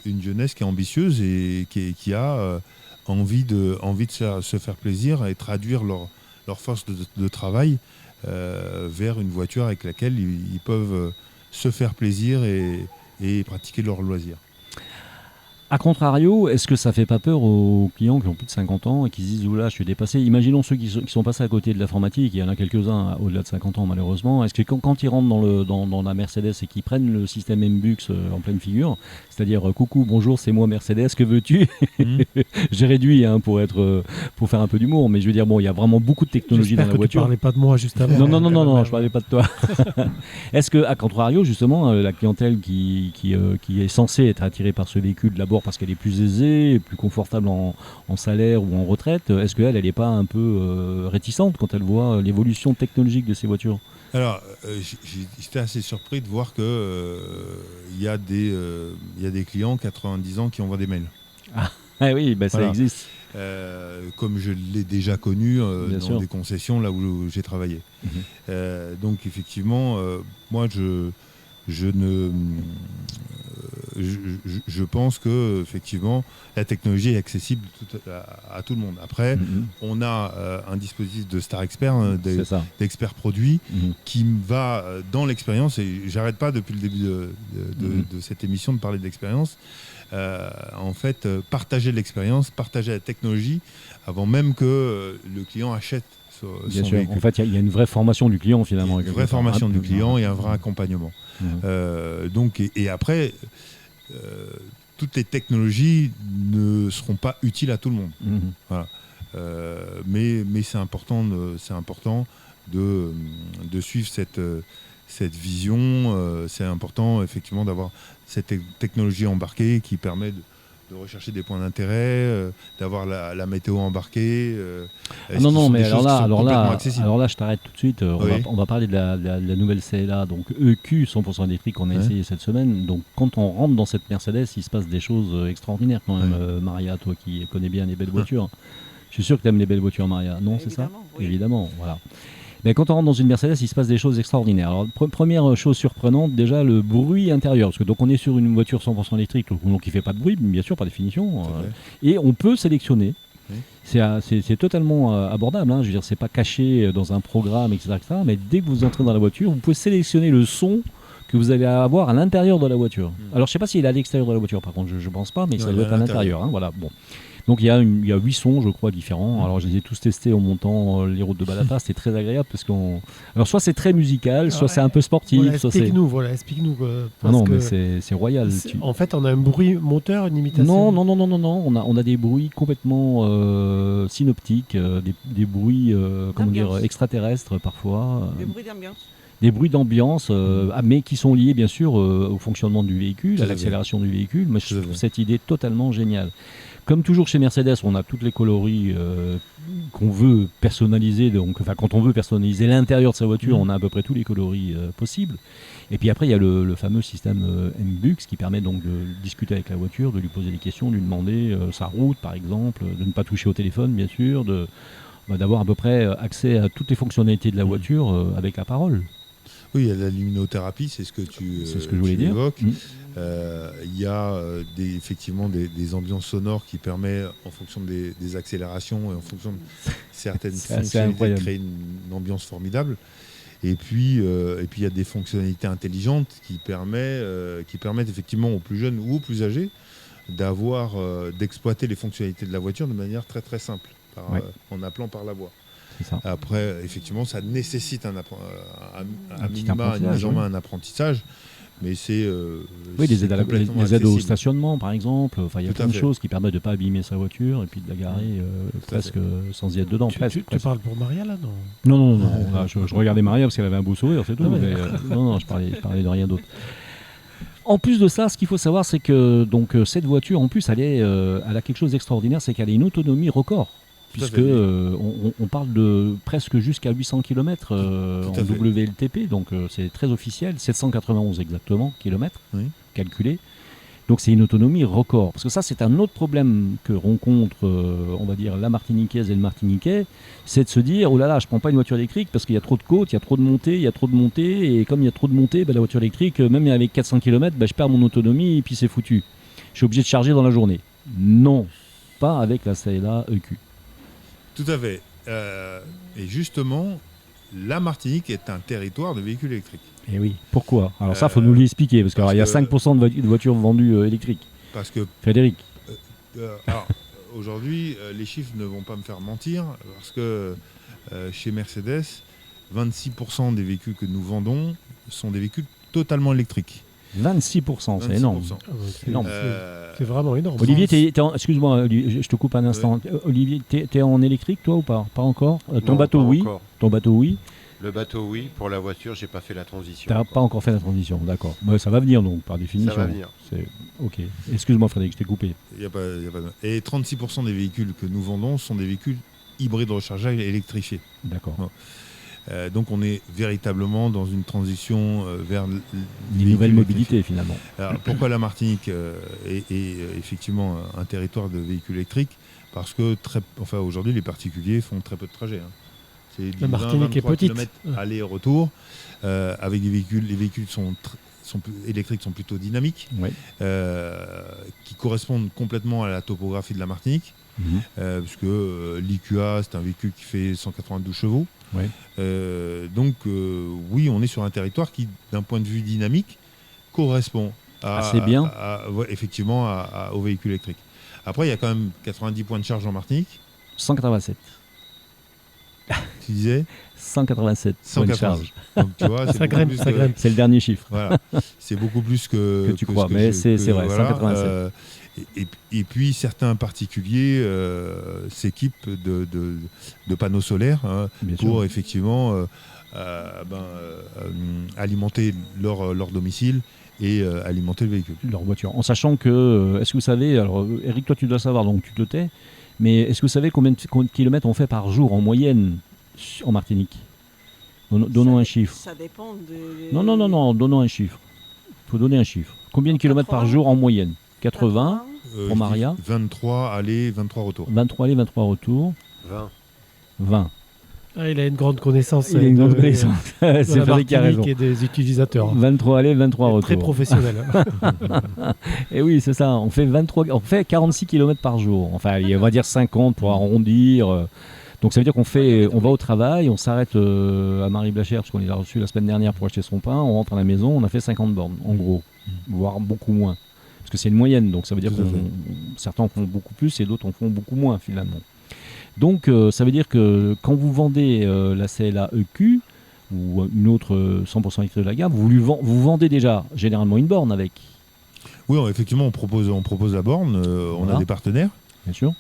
Speaker 2: une jeunesse qui est ambitieuse et qui a envie de se faire plaisir et traduire leur force de travail vers une voiture avec laquelle ils peuvent se faire plaisir et pratiquer leurs loisirs.
Speaker 1: A contrario, est-ce que ça fait pas peur aux clients qui ont plus de 50 ans et qui se disent oula, je suis dépassé? Imaginons ceux qui sont passés à côté de l'informatique, il y en a quelques-uns au-delà de 50 ans malheureusement. Est-ce que quand ils rentrent dans la Mercedes et qu'ils prennent le système MBUX en pleine figure, c'est-à-dire coucou, bonjour, c'est moi Mercedes, que veux-tu? J'ai réduit pour faire un peu d'humour, mais je veux dire, bon, il y a vraiment beaucoup de technologie dans la voiture.
Speaker 3: Tu parlais pas de moi juste avant.
Speaker 1: Non, je parlais pas de toi. Est-ce que, à contrario, justement, la clientèle qui est censée être attirée par ce véhicule, d'abord parce qu'elle est plus aisée, plus confortable en salaire ou en retraite, est-ce qu'elle n'est pas un peu réticente quand elle voit l'évolution technologique de ces voitures?
Speaker 2: Alors, j'étais assez surpris de voir que il y a des clients 90 ans qui envoient des mails.
Speaker 1: Ah oui, ça existe.
Speaker 2: Comme je l'ai déjà connu dans
Speaker 1: sûr.
Speaker 2: des concessions là où j'ai travaillé. Donc effectivement, moi je pense que effectivement la technologie est accessible à tout le monde. Après, on a un dispositif de Star Expert, d'experts produits, qui va dans l'expérience, et j'arrête pas depuis le début de cette émission de parler de l'expérience. En fait, partager l'expérience, partager la technologie avant même que le client achète son véhicule.
Speaker 1: En fait, il y a une vraie formation du client finalement.
Speaker 2: Une vraie formation du client et un vrai accompagnement. Et après, toutes les technologies ne seront pas utiles à tout le monde. Voilà. Mais c'est important de suivre cette vision. C'est important effectivement d'avoir cette technologie embarquée qui permet de rechercher des points d'intérêt, d'avoir la météo embarquée.
Speaker 1: Non, mais alors là, je t'arrête tout de suite. On va parler de la nouvelle CLA, donc EQ 100% électrique qu'on a essayé cette semaine. Donc quand on rentre dans cette Mercedes, il se passe des choses extraordinaires quand même. Maria, toi qui connais bien les belles voitures, je suis sûr que tu aimes les belles voitures, Maria. Non, c'est ça?
Speaker 5: Oui.
Speaker 1: Évidemment, voilà. Mais quand on rentre dans une Mercedes, il se passe des choses extraordinaires. Alors, première chose surprenante, déjà le bruit intérieur. Parce que donc on est sur une voiture 100% électrique, donc il ne fait pas de bruit, bien sûr, par définition. Et on peut sélectionner. C'est totalement abordable. Je veux dire, c'est pas caché dans un programme, etc., mais dès que vous entrez dans la voiture, vous pouvez sélectionner le son que vous allez avoir à l'intérieur de la voiture. Alors je sais pas s'il est à l'extérieur de la voiture, par contre, je pense pas, mais ça
Speaker 2: il
Speaker 1: doit
Speaker 2: est
Speaker 1: être
Speaker 2: à
Speaker 1: à l'intérieur. Voilà, bon. Donc il y a 8 sons, je crois, différents. Alors je les ai tous testés en montant les routes de Balata. C'était très agréable parce alors soit c'est très musical, soit c'est un peu sportif.
Speaker 3: Voilà,
Speaker 1: soit c'est...
Speaker 3: explique-nous.
Speaker 1: Ah non, mais c'est royal.
Speaker 3: En fait, on a un bruit moteur, une imitation.
Speaker 1: Non. On a des bruits complètement synoptiques, des bruits comment dire, extraterrestres parfois.
Speaker 5: Des bruits d'ambiance.
Speaker 1: Des bruits d'ambiance, mais qui sont liés bien sûr au fonctionnement du véhicule, à l'accélération du véhicule. Mais je trouve cette idée totalement géniale. Comme toujours chez Mercedes, on a toutes les coloris qu'on veut personnaliser. Donc, quand on veut personnaliser l'intérieur de sa voiture, on a à peu près tous les coloris possibles. Et puis après, il y a le fameux système MBUX qui permet donc de discuter avec la voiture, de lui poser des questions, de lui demander sa route par exemple, de ne pas toucher au téléphone bien sûr, d'avoir à peu près accès à toutes les fonctionnalités de la voiture avec la parole.
Speaker 2: Oui, il y a la luminothérapie, c'est ce que
Speaker 1: c'est ce que je voulais dire.
Speaker 2: Évoques. Il y a effectivement des ambiances sonores qui permettent, en fonction des accélérations et en fonction de certaines fonctionnalités, de créer une ambiance formidable. Et puis il y a des fonctionnalités intelligentes qui permettent effectivement aux plus jeunes ou aux plus âgés d'exploiter les fonctionnalités de la voiture de manière très très simple, en appelant par la voix. Après, effectivement, ça nécessite un apprentissage, mais c'est
Speaker 1: des aides au stationnement, par exemple. Enfin, il y a plein de choses qui permettent de ne pas abîmer sa voiture et puis de la garer presque sans y être dedans.
Speaker 3: Tu parles pour Maria, là,
Speaker 1: non. Là, je regardais Maria parce qu'elle avait un beau sourire, c'est tout. Non, je parlais de rien d'autre. En plus de ça, ce qu'il faut savoir, c'est que donc, cette voiture, en plus, elle a quelque chose d'extraordinaire, c'est qu'elle a une autonomie record. Puisque on parle de presque jusqu'à 800 km en WLTP, donc c'est très officiel, 791 exactement kilomètres calculés. Donc c'est une autonomie record. Parce que ça, c'est un autre problème que rencontre, on va dire, la Martiniquaise et le Martiniquais, c'est de se dire, oh là là, je prends pas une voiture électrique parce qu'il y a trop de côtes, il y a trop de montées, et comme il y a trop de montées, la voiture électrique, même avec 400 km, je perds mon autonomie et puis c'est foutu. Je suis obligé de charger dans la journée. Non, pas avec la CLA EQ.
Speaker 2: Tout à fait. Et justement, la Martinique est un territoire de véhicules électriques.
Speaker 1: Et oui. Pourquoi ? Alors ça, il faut nous l'expliquer, parce qu'il y a 5% de voitures vendues électriques.
Speaker 2: Parce que...
Speaker 1: Frédéric.
Speaker 2: Alors, aujourd'hui, les chiffres ne vont pas me faire mentir, parce que chez Mercedes, 26% des véhicules que nous vendons sont des véhicules totalement électriques.
Speaker 1: 26%, c'est énorme.
Speaker 3: C'est énorme. C'est vraiment énorme.
Speaker 1: Olivier, excuse-moi, je te coupe un instant. Olivier, t'es en électrique, toi, ou pas ? Pas encore ? Ton bateau, oui. Ton bateau, oui.
Speaker 4: Le bateau, oui. Pour la voiture, j'ai pas fait la transition.
Speaker 1: T'as pas encore fait la transition, d'accord. Ça va venir, donc, par définition.
Speaker 4: Ça va venir.
Speaker 1: Ok. Excuse-moi, Frédéric, je t'ai coupé.
Speaker 2: Et 36% des véhicules que nous vendons sont des véhicules hybrides rechargeables et électrifiés.
Speaker 1: D'accord.
Speaker 2: Donc on est véritablement dans une transition vers
Speaker 1: des nouvelles mobilités finalement.
Speaker 2: Alors, pourquoi la Martinique est effectivement un territoire de véhicules électriques ? Parce que aujourd'hui les particuliers font très peu de trajets. C'est
Speaker 3: la Martinique est petite.
Speaker 2: Aller et retour avec des véhicules. Les véhicules électriques sont plutôt dynamiques, qui correspondent complètement à la topographie de la Martinique. Puisque l'IQA, c'est un véhicule qui fait 192 chevaux. Donc oui, on est sur un territoire qui, d'un point de vue dynamique, correspond effectivement aux véhicules électriques. Après, il y a quand même 90 points de charge en Martinique.
Speaker 1: 187.
Speaker 2: Tu disais
Speaker 1: 187 points de charge.
Speaker 2: Donc, tu vois,
Speaker 3: ça grimpe.
Speaker 1: C'est le dernier chiffre.
Speaker 2: Voilà. C'est beaucoup plus que
Speaker 1: tu crois, mais c'est vrai, voilà, 187.
Speaker 2: Et puis certains particuliers s'équipent de panneaux solaires pour effectivement alimenter leur domicile et alimenter le véhicule.
Speaker 1: Leur voiture. En sachant que, est-ce que vous savez, alors Eric, toi tu dois savoir, donc tu te tais, mais est-ce que vous savez combien de kilomètres on fait par jour en moyenne en Martinique ? Donnons un chiffre.
Speaker 5: Ça dépend de...
Speaker 1: Non, donnons un chiffre. Il faut donner un chiffre. Combien de kilomètres par jour en moyenne ? 80 pour Maria.
Speaker 2: 23 aller, 23 retour.
Speaker 1: 23 aller, 23 retour. 20.
Speaker 3: Ah, il a une grande connaissance.
Speaker 1: Il a une grande connaissance. C'est Frédéric qui a raison.
Speaker 3: Et des utilisateurs.
Speaker 1: 23 aller, 23 retour.
Speaker 3: Très professionnel.
Speaker 1: Et oui, c'est ça. On fait 46 km par jour. Enfin, on va dire 50 pour arrondir. Donc ça veut dire on va au travail, on s'arrête à Marie-Blachère, parce qu'on les a reçus la semaine dernière pour acheter son pain, on rentre à la maison, on a fait 50 bornes, en gros, voire beaucoup moins. Parce que c'est une moyenne, donc ça veut dire que certains en font beaucoup plus et d'autres en font beaucoup moins finalement. Donc ça veut dire que quand vous vendez la CLA EQ ou une autre 100% électrique de la gamme, vous vendez déjà généralement une borne avec.
Speaker 2: Oui, effectivement, on propose la borne, on
Speaker 1: Voilà.
Speaker 2: a des partenaires.
Speaker 1: Bien sûr.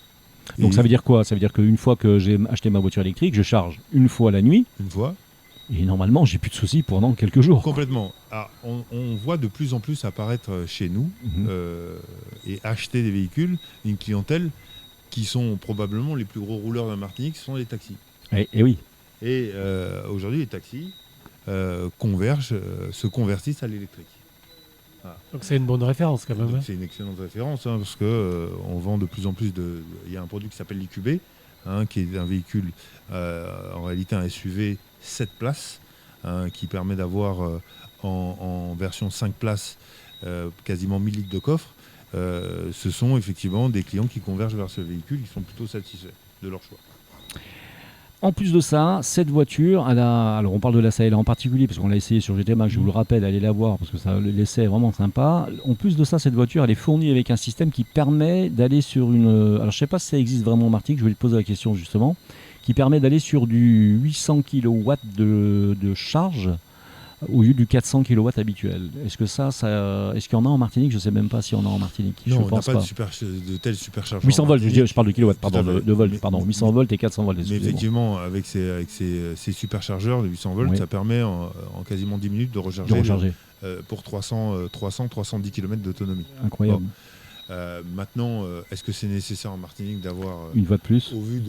Speaker 1: Donc ça veut dire quoi? Ça veut dire qu'une fois que j'ai acheté ma voiture électrique, je charge une fois la nuit
Speaker 2: Une fois.
Speaker 1: et normalement j'ai plus de soucis pendant quelques jours.
Speaker 2: Complètement. Ah, on voit de plus en plus apparaître chez nous et acheter des véhicules une clientèle qui sont probablement les plus gros rouleurs de la Martinique, ce sont les taxis.
Speaker 1: Et oui.
Speaker 2: Et aujourd'hui, les taxis se convertissent à l'électrique.
Speaker 3: Donc c'est une bonne référence quand même.
Speaker 2: Donc,
Speaker 3: Hein.
Speaker 2: c'est une excellente référence parce que on vend de plus en plus de. Il y a un produit qui s'appelle l'IQB, qui est un véhicule, en réalité un SUV 7 places, qui permet d'avoir en version 5 places quasiment 1000 litres de coffre. Ce sont effectivement des clients qui convergent vers ce véhicule, qui sont plutôt satisfaits de leur choix.
Speaker 1: En plus de ça, cette voiture, alors on parle de la CLA en particulier, parce qu'on l'a essayé sur GT Max, je vous le rappelle, allez la voir, parce que l'essai est vraiment sympa. En plus de ça, cette voiture, elle est fournie avec un système qui permet d'aller sur une... Alors je ne sais pas si ça existe vraiment en Martinique, je vais te poser la question justement, qui permet d'aller sur du 800 kW de charge au lieu du 400 kW habituel. Est-ce qu'il y en a en Martinique? Je ne sais même pas s'il y en a en Martinique.
Speaker 2: Non,
Speaker 1: je
Speaker 2: on n'a
Speaker 1: pense
Speaker 2: pas de tels superchargeurs.
Speaker 1: 800 volts, je parle de kilowatts,
Speaker 2: Tout à
Speaker 1: pardon,
Speaker 2: fait.
Speaker 1: de volts, pardon. 800 volts et 400 volts.
Speaker 2: Mais
Speaker 1: excusez-moi.
Speaker 2: effectivement, avec ces superchargeurs de 800 volts,
Speaker 1: Oui.
Speaker 2: ça permet en quasiment 10 minutes de recharger, pour 310 km d'autonomie.
Speaker 1: Incroyable.
Speaker 2: Maintenant, est-ce que c'est nécessaire en Martinique d'avoir,
Speaker 1: Une fois de plus.
Speaker 2: au vu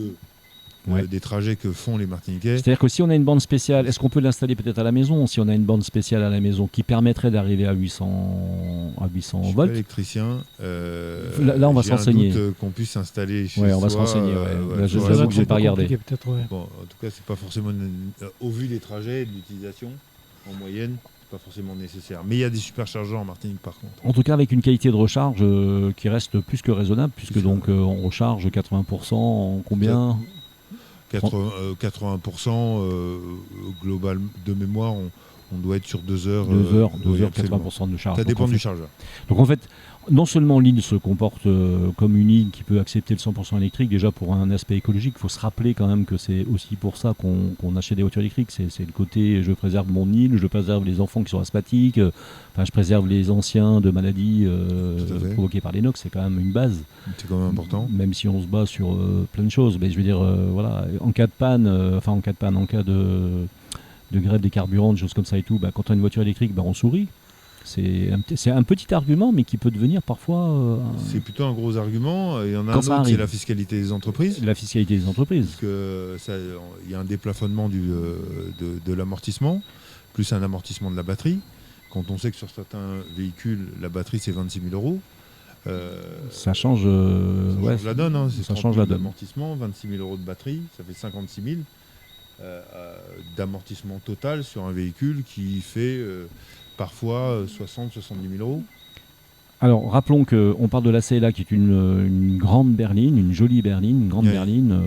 Speaker 1: Ouais.
Speaker 2: des trajets que font les Martiniquais,
Speaker 1: C'est-à-dire que si on a une borne spéciale, est-ce qu'on peut l'installer peut-être à la maison? Si on a une borne spéciale à la maison qui permettrait d'arriver à 800
Speaker 2: je suis pas
Speaker 1: volts.
Speaker 2: électricien.
Speaker 1: Là, on va se renseigner.
Speaker 2: J'ai un doute qu'on puisse installer chez
Speaker 1: Ouais, on va se
Speaker 2: soi,
Speaker 1: renseigner. Là,
Speaker 2: sur
Speaker 1: j'avoue
Speaker 2: la-
Speaker 1: que j'ai pas regardé.
Speaker 3: Compliqué, peut-être, ouais.
Speaker 2: Bon, en tout cas, c'est pas forcément au vu des trajets et de l'utilisation en moyenne, c'est pas forcément nécessaire. Mais il y a des superchargeurs en Martinique par contre.
Speaker 1: En tout cas, avec une qualité de recharge qui reste plus que raisonnable, puisque
Speaker 2: C'est ça.
Speaker 1: donc on recharge 80% en combien?
Speaker 2: 80% global de mémoire, on doit être sur 2 heures.
Speaker 1: 2 heures,
Speaker 2: oui, absolument.
Speaker 1: 80% de charge.
Speaker 2: Ça
Speaker 1: Donc,
Speaker 2: dépend
Speaker 1: en fait,
Speaker 2: du chargeur.
Speaker 1: Donc en fait, non seulement l'île se comporte comme une île qui peut accepter le 100% électrique, déjà pour un aspect écologique, il faut se rappeler quand même que c'est aussi pour ça qu'on achète des voitures électriques. C'est le côté je préserve mon île, je préserve les enfants qui sont asthmatiques, je préserve les anciens de maladies
Speaker 2: Tout à fait.
Speaker 1: provoquées par l'inox, c'est quand même une base.
Speaker 2: C'est quand même important.
Speaker 1: Même si on se bat sur plein de choses, mais je veux dire, voilà, en cas de panne, en cas de grève des carburants, des choses comme ça et tout, quand on a une voiture électrique, on sourit. C'est un petit argument, mais qui peut devenir parfois
Speaker 2: C'est plutôt un gros argument. Il y en a
Speaker 1: Quand
Speaker 2: un
Speaker 1: ça
Speaker 2: autre, c'est
Speaker 1: arrive.
Speaker 2: la fiscalité des entreprises.
Speaker 1: la fiscalité des entreprises.
Speaker 2: Parce que il y a un déplafonnement de l'amortissement, plus un amortissement de la batterie. Quand on sait que sur certains véhicules, la batterie c'est 26 000 euros.
Speaker 1: Ça change,
Speaker 2: Ça
Speaker 1: ouais,
Speaker 2: change la donne, c'est
Speaker 1: ça
Speaker 2: 30
Speaker 1: change
Speaker 2: 000
Speaker 1: la donne.
Speaker 2: d'amortissement, 26 000 euros de batterie, ça fait 56 000 d'amortissement total sur un véhicule qui fait parfois 60-70 000 euros.
Speaker 1: Alors, rappelons qu'on parle de la CLA, qui est une grande berline, une jolie berline, une grande
Speaker 2: Oui.
Speaker 1: berline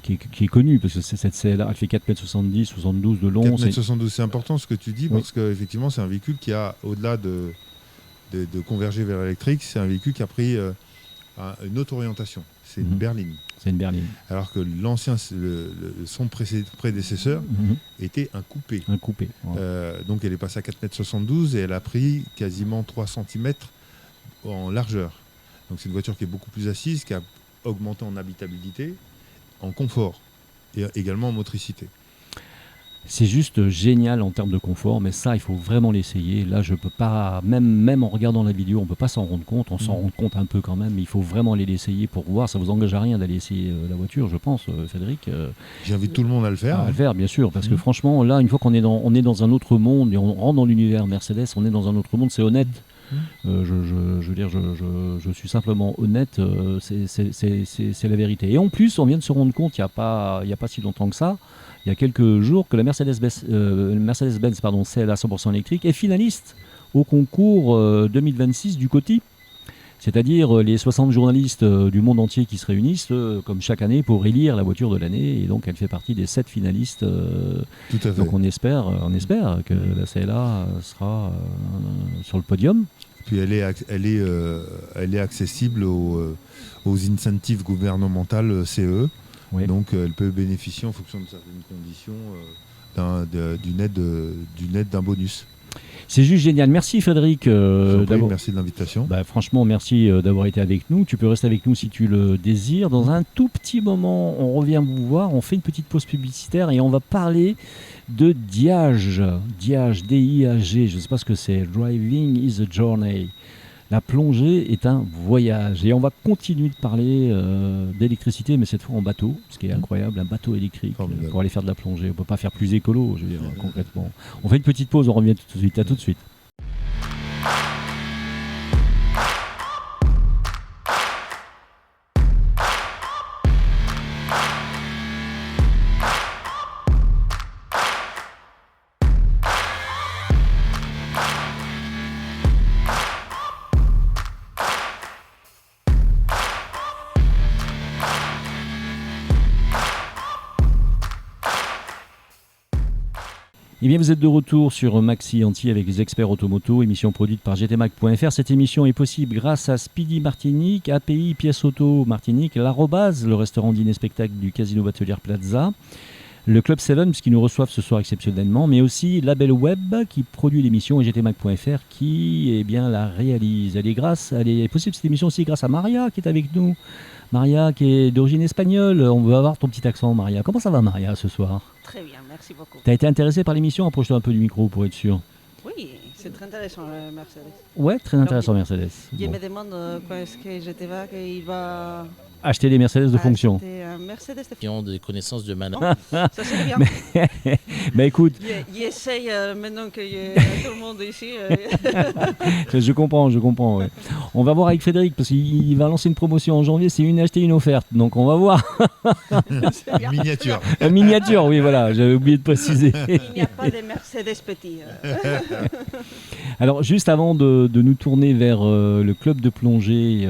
Speaker 1: qui est connue, parce que cette CLA, elle fait 4,70 m, 72 de long.
Speaker 2: 4,72 m, c'est important ce que tu dis,
Speaker 1: Oui.
Speaker 2: parce qu'effectivement, c'est un véhicule qui a, au-delà de converger vers l'électrique, c'est un véhicule qui a pris une autre orientation. C'est une
Speaker 1: Mhm.
Speaker 2: berline.
Speaker 1: C'est une berline.
Speaker 2: Alors que son prédécesseur était un coupé.
Speaker 1: Un coupé. Ouais.
Speaker 2: Donc elle est passée à 4,72 m et elle a pris quasiment 3 cm en largeur. Donc c'est une voiture qui est beaucoup plus assise, qui a augmenté en habitabilité, en confort et également en motricité.
Speaker 1: C'est juste génial en termes de confort, mais ça, il faut vraiment l'essayer. Là, je peux pas, même en regardant la vidéo, on peut pas s'en rendre compte. On s'en rend compte un peu quand même, mais il faut vraiment aller l'essayer pour voir. Ça vous engage à rien d'aller essayer la voiture, je pense, Frédéric.
Speaker 2: J'invite tout le monde à le faire.
Speaker 1: À le faire, bien sûr, parce que
Speaker 2: Mhm.
Speaker 1: franchement, là, une fois qu'on est dans un autre monde et on rentre dans l'univers Mercedes, on est dans un autre monde, c'est honnête. Je veux dire, je suis simplement honnête, c'est la vérité. Et en plus, on vient de se rendre compte, il n'y a pas si longtemps que ça, il y a quelques jours, que la Mercedes-Benz CLA 100% électrique est finaliste au concours 2026 du COTI. C'est-à-dire les 60 journalistes du monde entier qui se réunissent, comme chaque année, pour élire la voiture de l'année. Et donc, elle fait partie des 7 finalistes.
Speaker 2: Tout à fait.
Speaker 1: Donc, on espère que la CLA sera sur le podium.
Speaker 2: Puis elle est accessible aux incentives gouvernementales CE.
Speaker 1: Oui.
Speaker 2: Donc elle peut bénéficier en fonction de certaines conditions d'une aide, d'un bonus.
Speaker 1: C'est juste génial. Merci Frédéric d'avoir...
Speaker 2: Merci de l'invitation.
Speaker 1: Franchement, merci d'avoir été avec nous. Tu peux rester avec nous si tu le désires. Dans un tout petit moment, on revient vous voir. On fait une petite pause publicitaire et on va parler de Diage. Diage, D-I-A-G. Je ne sais pas ce que c'est. Driving is a journey. La plongée est un voyage. Et on va continuer de parler d'électricité, mais cette fois en bateau, ce qui est incroyable, un bateau électrique pour aller faire de la plongée. On ne peut pas faire plus écolo, je veux dire, concrètement. On fait une petite pause, on revient tout de suite. À tout de suite. Eh bien, vous êtes de retour sur Maxi Anti avec les experts automoto, émission produite par gtmac.fr. Cette émission est possible grâce à Speedy Martinique, API Pièces Auto Martinique, l'Arrobase, le restaurant dîner-spectacle du Casino Batelière Plaza, le Club 7, puisqu'ils nous reçoivent ce soir exceptionnellement, mais aussi Label Web qui produit l'émission et gtmac.fr qui la réalise. Elle est possible cette émission aussi grâce à Maria qui est avec nous. Maria qui est d'origine espagnole. On veut avoir ton petit accent, Maria. Comment ça va, Maria, ce soir ?
Speaker 5: Très bien, merci beaucoup.
Speaker 1: T'as été intéressée par l'émission ? Approche-toi un peu du micro pour être sûr.
Speaker 5: Oui, c'est très intéressant, Mercedes.
Speaker 1: Ouais, très intéressant, Mercedes.
Speaker 5: Je me demande quand est-ce que GTMAC il va
Speaker 1: acheter des Mercedes de fonction.
Speaker 5: Mercedes de
Speaker 6: Qui ont des connaissances de manœuvre.
Speaker 5: Ça c'est bien.
Speaker 1: Mais écoute,
Speaker 5: il essaye maintenant qu'il y a tout le monde ici.
Speaker 1: je comprends. Ouais. On va voir avec Frédéric parce qu'il va lancer une promotion en janvier, c'est une achetée, une offerte. Donc on va voir.
Speaker 2: Une miniature.
Speaker 1: Une miniature, oui, voilà, j'avais oublié de préciser.
Speaker 5: Il n'y a pas de Mercedes petit.
Speaker 1: Alors juste avant de nous tourner vers le club de plongée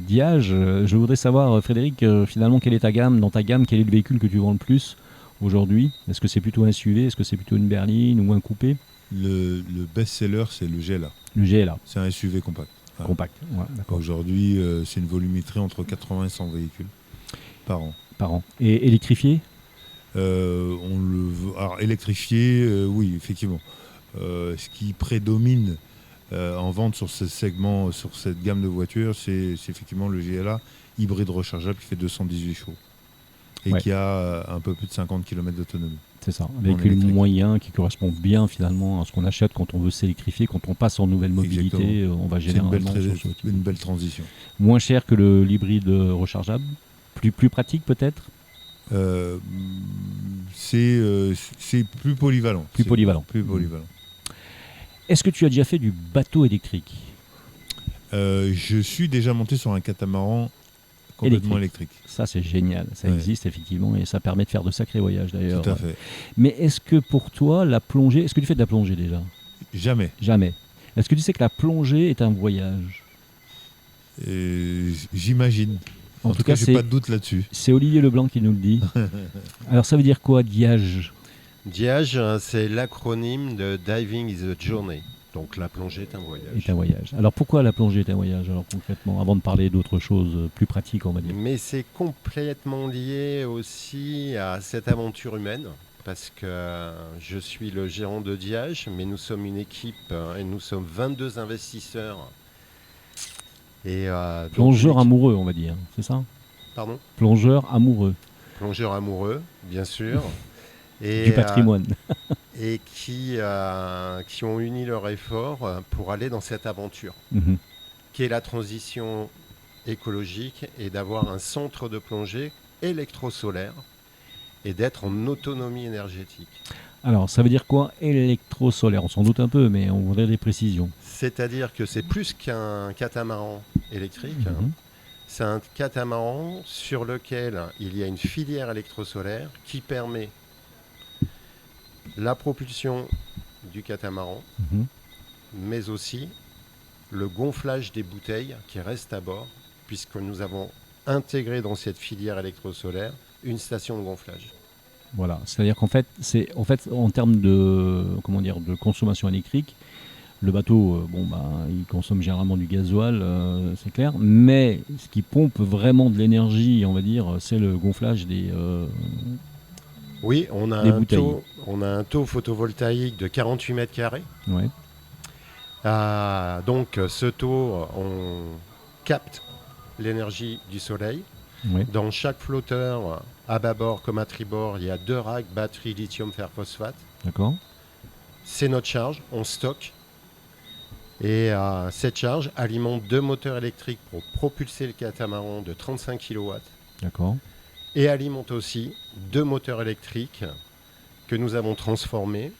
Speaker 1: Diage, je voudrais savoir, Frédéric, finalement, quelle est ta gamme ? Dans ta gamme, quel est le véhicule que tu vends le plus aujourd'hui ? Est-ce que c'est plutôt un SUV ? Est-ce que c'est plutôt une berline ou un coupé ?
Speaker 2: Le best-seller, c'est le GLA.
Speaker 1: Le GLA.
Speaker 2: C'est un SUV compact. Voilà.
Speaker 1: Compact, ouais, d'accord.
Speaker 2: Aujourd'hui, c'est une volumétrie entre 80 et 100 véhicules par an.
Speaker 1: Et électrifié ?
Speaker 2: Alors, électrifié, oui, effectivement. Ce qui prédomine en vente sur ce segment, sur cette gamme de voitures, c'est effectivement le GLA hybride rechargeable qui fait 218 chevaux et qui a un peu plus de 50 km d'autonomie.
Speaker 1: C'est ça, un véhicule moyen qui correspond bien finalement à ce qu'on achète quand on veut s'électrifier, quand on passe en nouvelle mobilité.
Speaker 2: Exactement.
Speaker 1: On va généralement
Speaker 2: une belle transition.
Speaker 1: Moins cher que l'hybride rechargeable, plus pratique peut-être.
Speaker 2: C'est plus polyvalent.
Speaker 1: Plus polyvalent. Est-ce que tu as déjà fait du bateau électrique ?
Speaker 2: Je suis déjà monté sur un catamaran complètement électrique.
Speaker 1: Ça, c'est génial. Ça existe effectivement et ça permet de faire de sacrés voyages d'ailleurs.
Speaker 2: Tout à fait.
Speaker 1: Mais est-ce que pour toi, la plongée... Est-ce que tu fais de la plongée déjà ?
Speaker 2: Jamais.
Speaker 1: Est-ce que tu sais que la plongée est un voyage ?
Speaker 2: J'imagine. En tout cas, j'ai pas de doute là-dessus.
Speaker 1: C'est Olivier Leblanc qui nous le dit. Alors, ça veut dire quoi, Diage ?
Speaker 4: Diage, c'est l'acronyme de Diving is a Journey. Donc la plongée est un voyage.
Speaker 1: Alors pourquoi la plongée est un voyage, alors concrètement, avant de parler d'autres choses plus pratiques, on va dire ?
Speaker 4: Mais c'est complètement lié aussi à cette aventure humaine, parce que je suis le gérant de Diage, mais nous sommes une équipe et nous sommes 22 investisseurs.
Speaker 1: Plongeurs amoureux, on va dire, c'est ça ?
Speaker 4: Pardon ?
Speaker 1: Plongeurs amoureux.
Speaker 4: Plongeurs amoureux, bien sûr.
Speaker 1: Du patrimoine.
Speaker 4: Et qui ont uni leurs efforts pour aller dans cette aventure, qui est la transition écologique et d'avoir un centre de plongée électrosolaire et d'être en autonomie énergétique.
Speaker 1: Alors, ça veut dire quoi, électrosolaire ? On s'en doute un peu, mais on voudrait des précisions.
Speaker 4: C'est-à-dire que c'est plus qu'un catamaran électrique. C'est un catamaran sur lequel il y a une filière électrosolaire qui permet la propulsion du catamaran, mais aussi le gonflage des bouteilles qui restent à bord, puisque nous avons intégré dans cette filière électrosolaire une station de gonflage.
Speaker 1: Voilà, c'est-à-dire qu'en fait, en termes de, de consommation électrique, le bateau, il consomme généralement du gasoil, c'est clair, mais ce qui pompe vraiment de l'énergie, on va dire, c'est le gonflage des
Speaker 4: Oui, on a un taux photovoltaïque de 48 mètres carrés.
Speaker 1: Ouais.
Speaker 4: Donc ce taux, on capte l'énergie du soleil.
Speaker 1: Ouais.
Speaker 4: Dans chaque flotteur, à bâbord comme à tribord, il y a 2 racks batterie lithium fer phosphate.
Speaker 1: D'accord.
Speaker 4: C'est notre charge, on stocke. Et cette charge alimente 2 moteurs électriques pour propulser le catamaran de 35 kW.
Speaker 1: D'accord.
Speaker 4: Et alimente aussi 2 moteurs électriques que nous avons transformés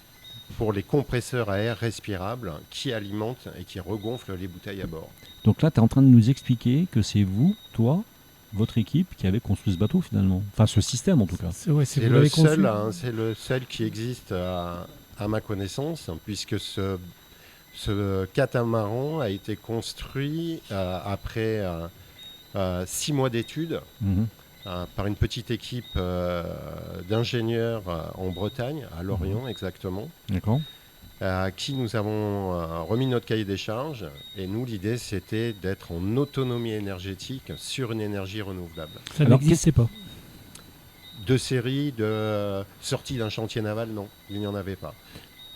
Speaker 4: pour les compresseurs à air respirables qui alimentent et qui regonflent les bouteilles à bord.
Speaker 1: Donc là, tu es en train de nous expliquer que c'est vous, toi, votre équipe qui avez construit ce bateau finalement. Enfin, ce système en tout cas.
Speaker 3: C'est
Speaker 4: c'est le seul qui existe à ma connaissance, puisque ce catamaran a été construit après 6 mois d'études par une petite équipe d'ingénieurs en Bretagne, à Lorient exactement.
Speaker 1: D'accord.
Speaker 4: À qui nous avons remis notre cahier des charges. Et nous, l'idée, c'était d'être en autonomie énergétique sur une énergie renouvelable.
Speaker 3: Ça n'existait pas.
Speaker 4: De série, de sortie d'un chantier naval, non, il n'y en avait pas.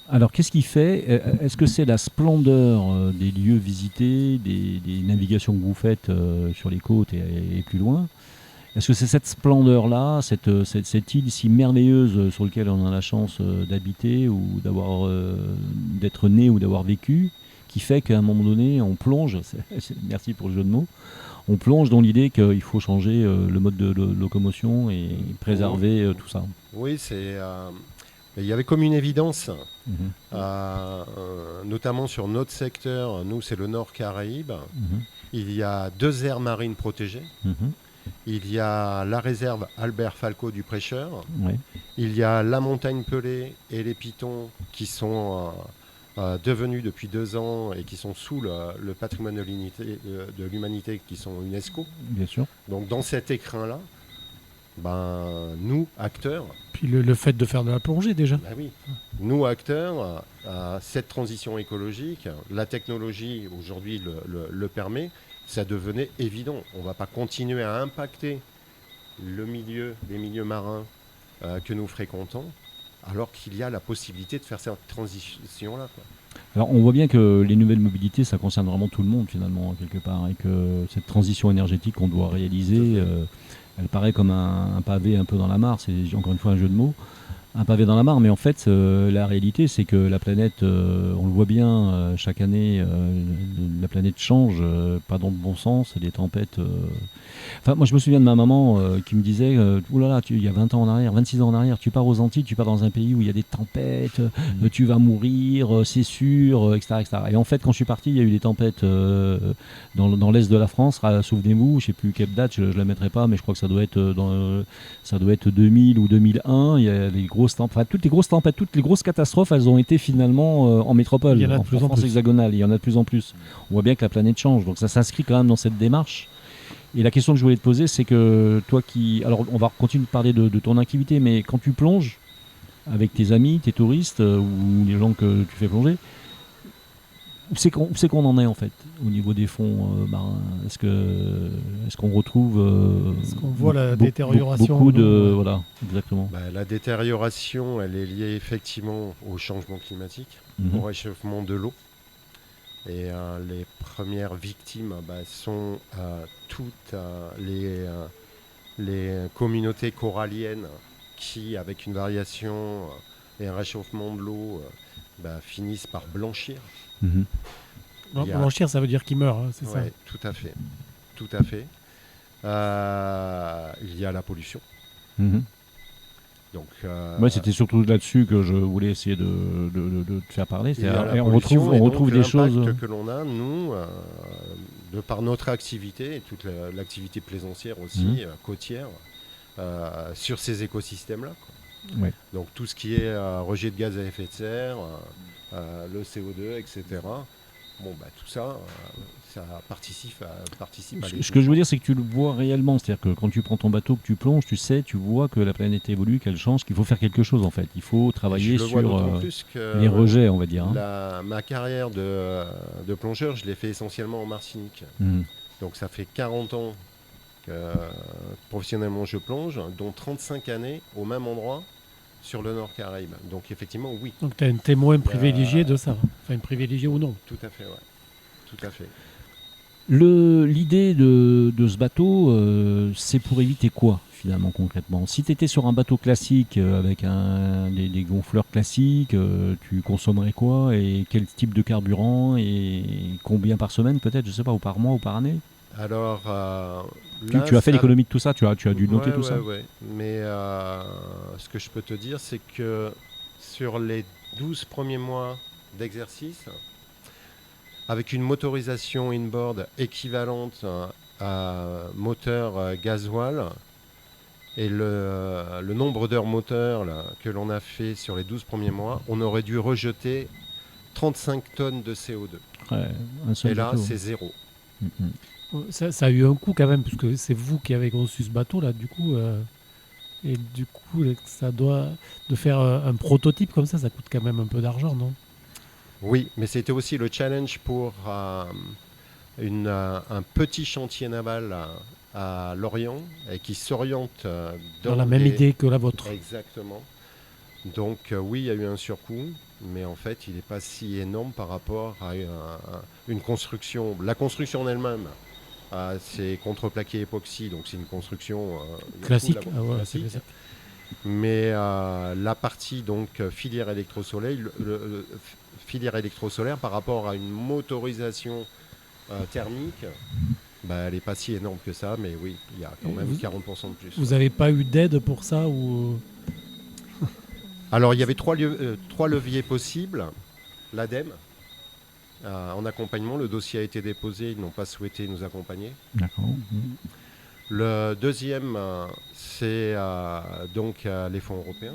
Speaker 1: Alors, qu'est-ce qui fait Est-ce que c'est la splendeur des lieux visités, des navigations que vous faites sur les côtes et plus loin? Est-ce que c'est cette splendeur-là, cette île si merveilleuse sur laquelle on a la chance d'habiter ou d'être né ou d'avoir vécu, qui fait qu'à un moment donné, on plonge, merci pour le jeu de mots, on plonge dans l'idée qu'il faut changer le mode de locomotion et préserver tout ça?
Speaker 4: Oui, il y avait comme une évidence, notamment sur notre secteur, nous c'est le Nord Caraïbe, il y a 2 aires marines protégées. Il y a la réserve Albert Falco du Prêcheur.
Speaker 1: Ouais.
Speaker 4: Il y a la montagne Pelée et les Pitons qui sont devenus depuis 2 ans et qui sont sous le patrimoine de l'humanité qui sont UNESCO.
Speaker 1: Bien sûr.
Speaker 4: Donc dans cet écrin-là, nous, acteurs...
Speaker 3: Puis le fait de faire de la plongée déjà.
Speaker 4: Oui. Nous, acteurs, cette transition écologique, la technologie aujourd'hui le permet. Ça devenait évident. On ne va pas continuer à impacter les milieux marins que nous fréquentons, alors qu'il y a la possibilité de faire cette transition-là.
Speaker 1: Alors on voit bien que les nouvelles mobilités, ça concerne vraiment tout le monde finalement, quelque part, et que cette transition énergétique qu'on doit réaliser, elle paraît comme un pavé un peu dans la mare, c'est encore une fois un jeu de mots. Un pavé dans la mare, mais en fait, la réalité, c'est que la planète, on le voit bien, chaque année, la planète change, pas dans le bon sens, des tempêtes. Enfin, moi, je me souviens de ma maman qui me disait, oulala, il y a 20 ans en arrière, 26 ans en arrière, tu pars aux Antilles, tu pars dans un pays où il y a des tempêtes, tu vas mourir, c'est sûr, etc., etc. Et en fait, quand je suis parti, il y a eu des tempêtes dans l'est de la France, souvenez-vous, je ne sais plus quelle date, je ne la mettrai pas, mais je crois que ça doit être 2000 ou 2001, il y a les toutes les grosses tempêtes, toutes les grosses catastrophes, elles ont été finalement en métropole,
Speaker 3: il y en a de plus en
Speaker 1: France
Speaker 3: plus.
Speaker 1: hexagonale. Il y en a de plus en plus. On voit bien que la planète change, donc ça s'inscrit quand même dans cette démarche. Et la question que je voulais te poser, c'est que toi alors on va continuer de parler de ton activité, mais quand tu plonges avec tes amis, tes touristes ou les gens que tu fais plonger, où c'est qu'on en est en fait au niveau des fonds marins? Est-ce qu'on retrouve
Speaker 3: Est-ce qu'on voit la détérioration
Speaker 1: beaucoup de voilà, exactement.
Speaker 4: La détérioration, elle est liée effectivement au changement climatique, au réchauffement de l'eau. Et les premières victimes sont toutes les communautés coralliennes qui, avec une variation et un réchauffement de l'eau, finissent par blanchir.
Speaker 3: Blanchir, ça veut dire qu'il meurt, hein, c'est ça?
Speaker 4: Tout à fait. Tout à fait. Il y a la pollution. Donc,
Speaker 1: c'était surtout là-dessus que je voulais essayer de te faire parler.
Speaker 4: On
Speaker 1: retrouve des choses.
Speaker 4: L'impact que l'on a, nous, de par notre activité, et toute l'activité plaisancière aussi, côtière, sur ces écosystèmes-là.
Speaker 1: Ouais.
Speaker 4: Donc tout ce qui est rejet de gaz à effet de serre, le CO2, etc., tout ça, ça participe à
Speaker 1: Ce que je veux dire, c'est que tu le vois réellement. C'est-à-dire que quand tu prends ton bateau, que tu plonges, tu vois que la planète évolue, qu'elle change, qu'il faut faire quelque chose en fait. Il faut travailler sur les rejets, on va dire.
Speaker 4: Ma carrière de plongeur, je l'ai fait essentiellement en Martinique. Donc ça fait 40 ans que professionnellement je plonge, dont 35 années au même endroit sur le Nord Caraïbe. Donc effectivement, oui.
Speaker 3: Donc tu es un témoin privilégié de ça. Enfin, privilégié ou non.
Speaker 4: Tout à fait, ouais. Tout à fait.
Speaker 1: L'idée de ce bateau, c'est pour éviter quoi finalement concrètement? Si tu étais sur un bateau classique avec des gonfleurs classiques, tu consommerais quoi et quel type de carburant et combien par semaine peut-être, je sais pas, ou par mois ou par année?
Speaker 4: Alors,
Speaker 1: tu as fait l'économie de tout ça, tu as dû noter tout ça.
Speaker 4: Ouais. Mais ce que je peux te dire, c'est que sur les 12 premiers mois d'exercice, avec une motorisation inboard équivalente à moteur gasoil et le nombre d'heures moteur que l'on a fait sur les 12 premiers mois, on aurait dû rejeter 35 tonnes de CO2.
Speaker 1: Ouais,
Speaker 4: et là, c'est zéro.
Speaker 3: Ça a eu un coût quand même, puisque c'est vous qui avez conçu ce bateau là, du coup. Et du coup, ça doit de faire un prototype comme ça coûte quand même un peu d'argent, non?
Speaker 4: Oui, mais c'était aussi le challenge pour un petit chantier naval à Lorient et qui s'oriente
Speaker 3: dans la même idée que la vôtre.
Speaker 4: Exactement. Donc oui, il y a eu un surcoût, mais en fait, il n'est pas si énorme par rapport à une construction. La construction en elle-même, c'est contreplaqué époxy, donc c'est une construction
Speaker 3: classique.
Speaker 4: Classique. Mais la partie donc filière électrosolaire par rapport à une motorisation thermique, elle n'est pas si énorme que ça, mais oui, il y a quand même 40% de plus.
Speaker 3: Vous n'avez pas eu d'aide pour ça ou...
Speaker 4: Alors il y avait trois leviers possibles. L'ADEME, en accompagnement, le dossier a été déposé, ils n'ont pas souhaité nous accompagner.
Speaker 1: D'accord.
Speaker 4: Le deuxième, c'est donc les fonds européens.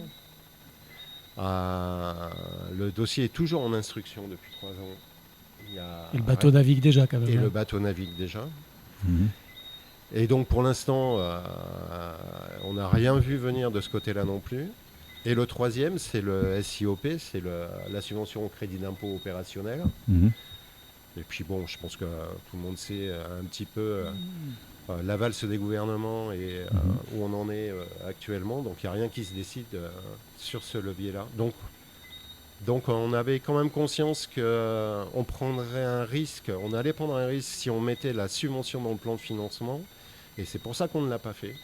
Speaker 4: Le dossier est toujours en instruction depuis 3 ans.
Speaker 3: Et le bateau navigue déjà quand même.
Speaker 4: Et le bateau navigue déjà. Et donc pour l'instant, on n'a rien vu venir de ce côté-là non plus. Et le troisième, c'est le SIOP, c'est la subvention au crédit d'impôt opérationnel. Et puis bon, je pense que tout le monde sait un petit peu la valse des gouvernements et où on en est actuellement. Donc il n'y a rien qui se décide sur ce levier-là. Donc on avait quand même conscience qu'on prendrait un risque, on allait prendre un risque si on mettait la subvention dans le plan de financement. Et c'est pour ça qu'on ne l'a pas fait.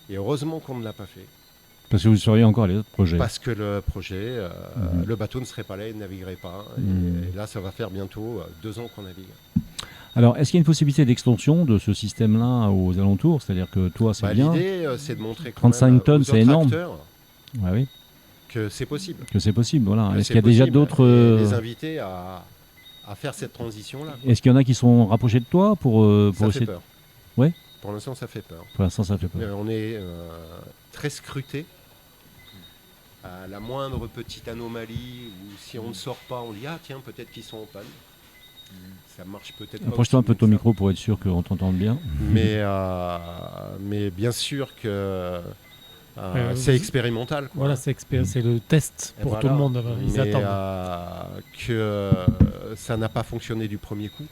Speaker 4: Et heureusement qu'on ne l'a pas fait.
Speaker 1: Parce que vous seriez encore les autres projets.
Speaker 4: Parce que le projet, le bateau ne serait pas là, il ne naviguerait pas. Et là, ça va faire bientôt 2 ans qu'on navigue.
Speaker 1: Alors, est-ce qu'il y a une possibilité d'extension de ce système-là aux alentours? C'est-à-dire que toi, c'est bien.
Speaker 4: L'idée, c'est de montrer
Speaker 1: 35 tonnes, c'est énorme.
Speaker 4: Oui. Que c'est possible.
Speaker 1: Que c'est possible, voilà. Est-ce qu'il y a déjà d'autres...
Speaker 4: Les inviter à faire cette transition-là.
Speaker 1: Est-ce qu'il y en a qui sont rapprochés de toi pour
Speaker 4: ça fait peur.
Speaker 1: Ouais.
Speaker 4: Pour l'instant, ça fait peur.
Speaker 1: Pour l'instant, ça fait peur.
Speaker 4: On est très scruté. À la moindre petite anomalie, ou si on ne sort pas, on dit « Ah tiens, peut-être qu'ils sont en panne ». Ça marche peut-être pas.
Speaker 1: Approche-toi un peu de ton micro pour être sûr qu'on t'entende bien.
Speaker 4: Mais bien sûr que c'est expérimental. Quoi.
Speaker 3: Voilà, c'est le test pour tout le monde. Ils attendent.
Speaker 4: Que ça n'a pas fonctionné du premier coup.